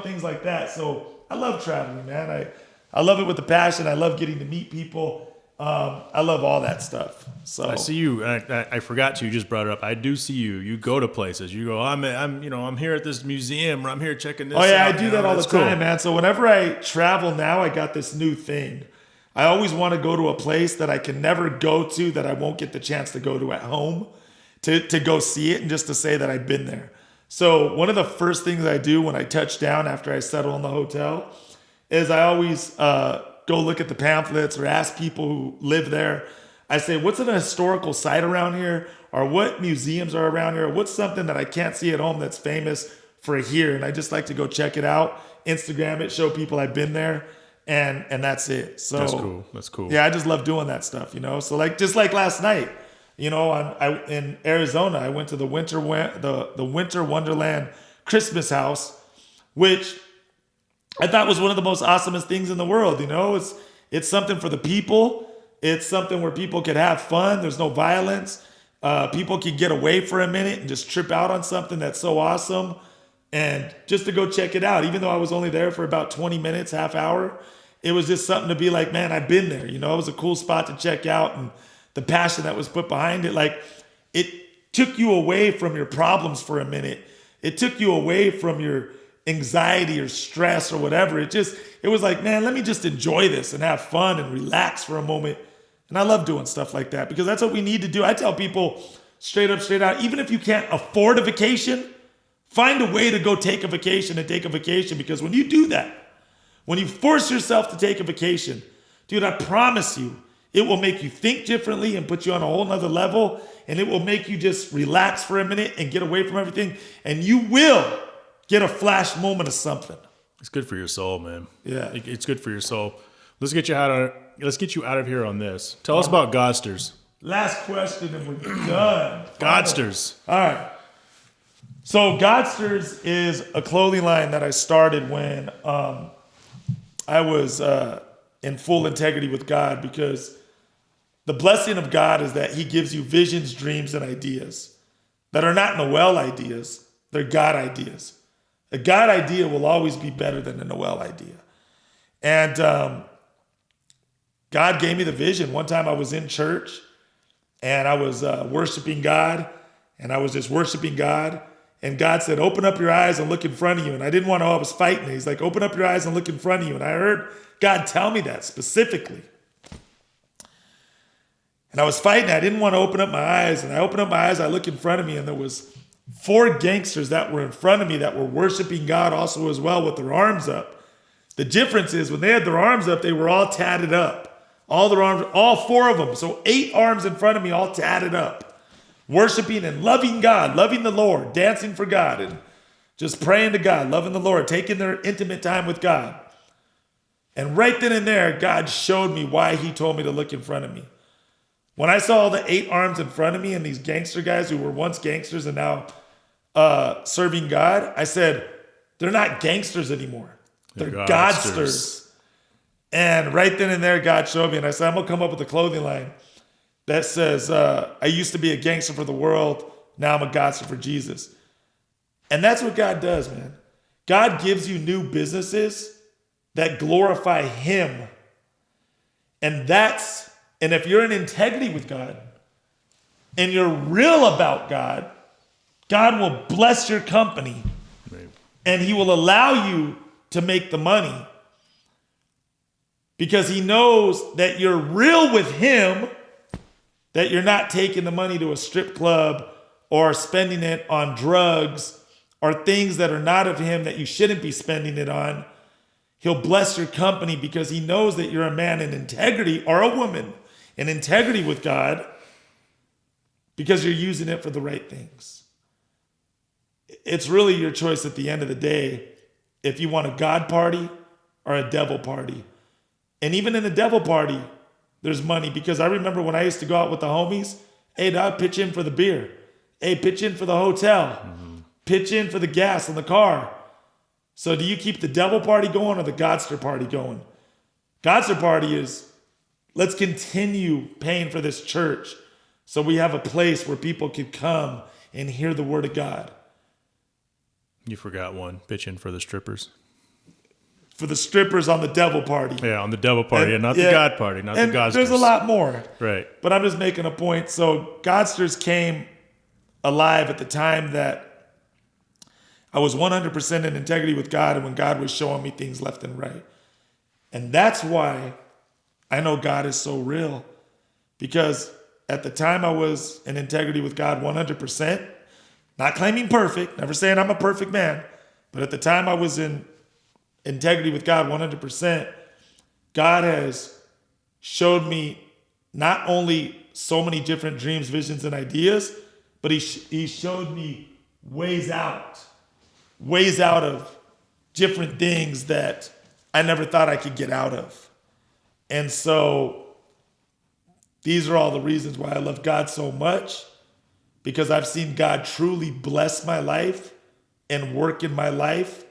things like that. So I love traveling, man. I love it with a passion. I love getting to meet people. I love all that stuff. So
I see you. I forgot to. You just brought it up. I do see you. You go to places. You go. I'm here at this museum, or I'm here checking this.
Oh yeah,
out,
I do that all the time, man. So whenever I travel now, I got this new thing. I always want to go to a place that I can never go to, that I won't get the chance to go to at home, to go see it and just to say that I've been there. So one of the first things I do when I touch down after I settle in the hotel is I always go look at the pamphlets or ask people who live there. I say, what's an historical site around here? Or what museums are around here? Or what's something that I can't see at home that's famous for here? And I just like to go check it out, Instagram it, show people I've been there, and that's it. So
That's cool.
Yeah, I just love doing that stuff, So just like last night, I in Arizona, I went to the Winter Wonderland Christmas house, which I thought was one of the most awesomest things in the world. It's something for the people. It's something where people could have fun. There's no violence. People can get away for a minute and just trip out on something that's so awesome. And just to go check it out, even though I was only there for about 20 minutes, half hour, it was just something to be like, man, I've been there. It was a cool spot to check out, and the passion that was put behind it. Like, it took you away from your problems for a minute. It took you away from your anxiety or stress or whatever. It was like, man, let me just enjoy this and have fun and relax for a moment. And I love doing stuff like that because that's what we need to do. I tell people straight out, even if you can't afford a vacation, find a way to go take a vacation and take a vacation, because when you do that, when you force yourself to take a vacation, dude, I promise you, it will make you think differently and put you on a whole nother level, and it will make you just relax for a minute and get away from everything, and you will get a flash moment of something.
It's good for your soul, man.
Yeah.
It's good for your soul. Let's get you out of here on this. Tell us about Godsters.
Last question and we're done.
Godsters.
All right. So Godsters is a clothing line that I started when I was in full integrity with God, because the blessing of God is that he gives you visions, dreams, and ideas that are not Noel ideas. They're God ideas. A God idea will always be better than a Noel idea. And God gave me the vision. One time I was in church and I was worshiping God, and I was just worshiping God. And God said, open up your eyes and look in front of you. And I didn't want to know I was fighting. He's like, open up your eyes and look in front of you. And I heard God tell me that specifically. And I was fighting. I didn't want to open up my eyes. And I opened up my eyes. I look in front of me, and there was 4 gangsters that were in front of me that were worshiping God also as well with their arms up. The difference is when they had their arms up, they were all tatted up. All 4 of them. So 8 arms in front of me, all tatted up. Worshiping and loving God, loving the Lord, dancing for God, and just praying to God, loving the Lord, taking their intimate time with God. And right then and there, God showed me why he told me to look in front of me. When I saw the 8 arms in front of me and these gangster guys who were once gangsters and now serving God, I said, they're not gangsters anymore. They're Godsters. And right then and there, God showed me. And I said, I'm going to come up with a clothing line that says, I used to be a gangster for the world. Now I'm a godster for Jesus. And that's what God does, man. God gives you new businesses that glorify him. And if you're in integrity with God and you're real about God, God will bless your company. Right. And he will allow you to make the money because he knows that you're real with him, that you're not taking the money to a strip club or spending it on drugs or things that are not of him that you shouldn't be spending it on. He'll bless your company because he knows that you're a man in integrity or a woman in integrity with God because you're using it for the right things. It's really your choice at the end of the day if you want a God party or a devil party. And even in the devil party, there's money because I remember when I used to go out with the homies, hey, dog, pitch in for the beer. Hey, pitch in for the hotel. Mm-hmm. Pitch in for the gas in the car. So do you keep the devil party going or the Godster party going? Godster party is, let's continue paying for this church so we have a place where people can come and hear the word of God.
You forgot one. Pitch in for the strippers.
For the strippers on the devil party.
Yeah, on the devil party and not the God party, not the Godsters.
There's a lot more.
Right.
But I'm just making a point. So Godsters came alive at the time that I was 100% in integrity with God and when God was showing me things left and right. And that's why I know God is so real. Because at the time I was in integrity with God 100%, not claiming perfect, never saying I'm a perfect man, but at the time I was in integrity with God 100%, God has showed me not only so many different dreams, visions, and ideas, but he showed me ways out of different things that I never thought I could get out of. And so these are all the reasons why I love God so much, because I've seen God truly bless my life and work in my life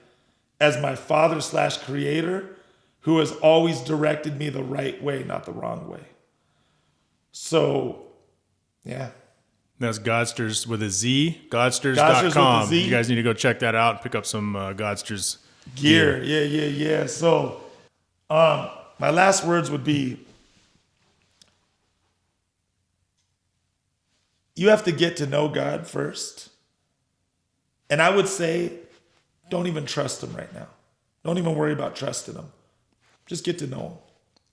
as my father/creator who has always directed me the right way, not the wrong way. So, yeah.
That's Godsters with a Z, Godsters.com. You guys need to go check that out and pick up some Godsters gear.
Yeah. So, my last words would be, you have to get to know God first. And I would say, don't even trust him right now. Don't even worry about trusting him. Just get to know him.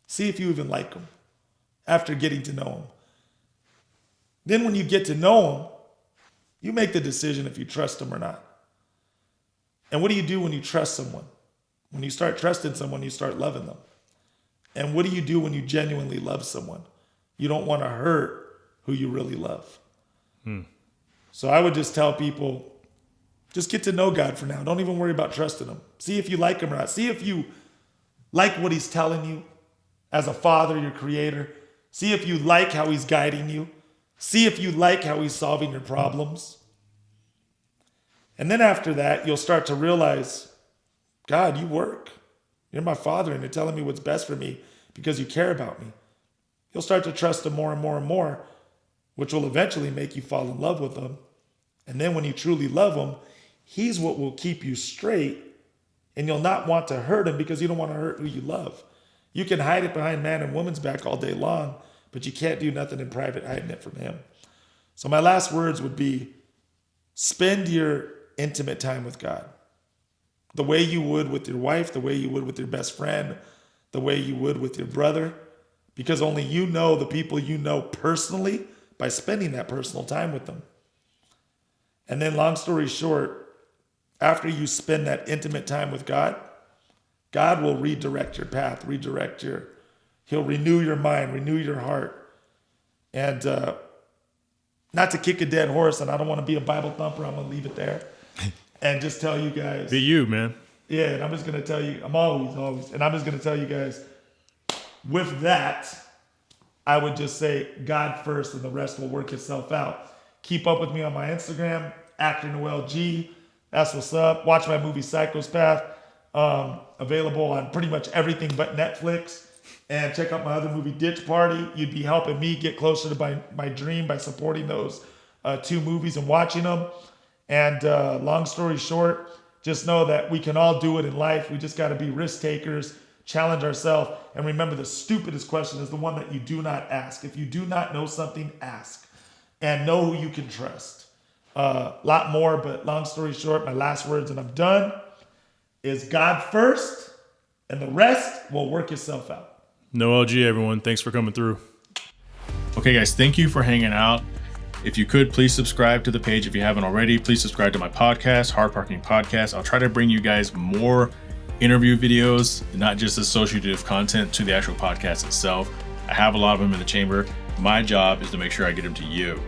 See if you even like him after getting to know him. Then when you get to know him, you make the decision if you trust him or not. And what do you do when you trust someone? When you start trusting someone, you start loving them. And what do you do when you genuinely love someone? You don't want to hurt who you really love. So I would just tell people, just get to know God for now. Don't even worry about trusting him. See if you like him or not. See if you like what he's telling you as a father, your creator. See if you like how he's guiding you. See if you like how he's solving your problems. And then after that, you'll start to realize, God, you work. You're my father and you're telling me what's best for me because you care about me. You'll start to trust him more and more and more, which will eventually make you fall in love with him. And then when you truly love him, he's what will keep you straight, and you'll not want to hurt him because you don't want to hurt who you love. You can hide it behind man and woman's back all day long, but you can't do nothing in private hiding it from him. So my last words would be, spend your intimate time with God. The way you would with your wife, the way you would with your best friend, the way you would with your brother, because only you know the people you know personally by spending that personal time with them. And then long story short, after you spend that intimate time with God, God will redirect your path, he'll renew your mind, renew your heart. And not to kick a dead horse, and I don't want to be a Bible thumper, I'm going to leave it there. And just tell you guys.
Be you, man.
Yeah, and I'm just going to tell you, I'm always, and I'm just going to tell you guys, with that, I would just say God first and the rest will work itself out. Keep up with me on my Instagram, actor Noel G. That's what's up. Watch my movie Psychopath, available on pretty much everything but Netflix. And check out my other movie, Ditch Party. You'd be helping me get closer to my dream by supporting those 2 movies and watching them. And long story short, just know that we can all do it in life. We just got to be risk takers, challenge ourselves, and remember the stupidest question is the one that you do not ask. If you do not know something, ask. And know who you can trust. Lot more, but long story short, my last words, and I'm done, is God first, and the rest will work itself out.
Noel G, everyone. Thanks for coming through. Okay, guys, thank you for hanging out. If you could, please subscribe to the page if you haven't already. Please subscribe to my podcast, Hard Parking Podcast. I'll try to bring you guys more interview videos, not just associative content to the actual podcast itself. I have a lot of them in the chamber. My job is to make sure I get them to you.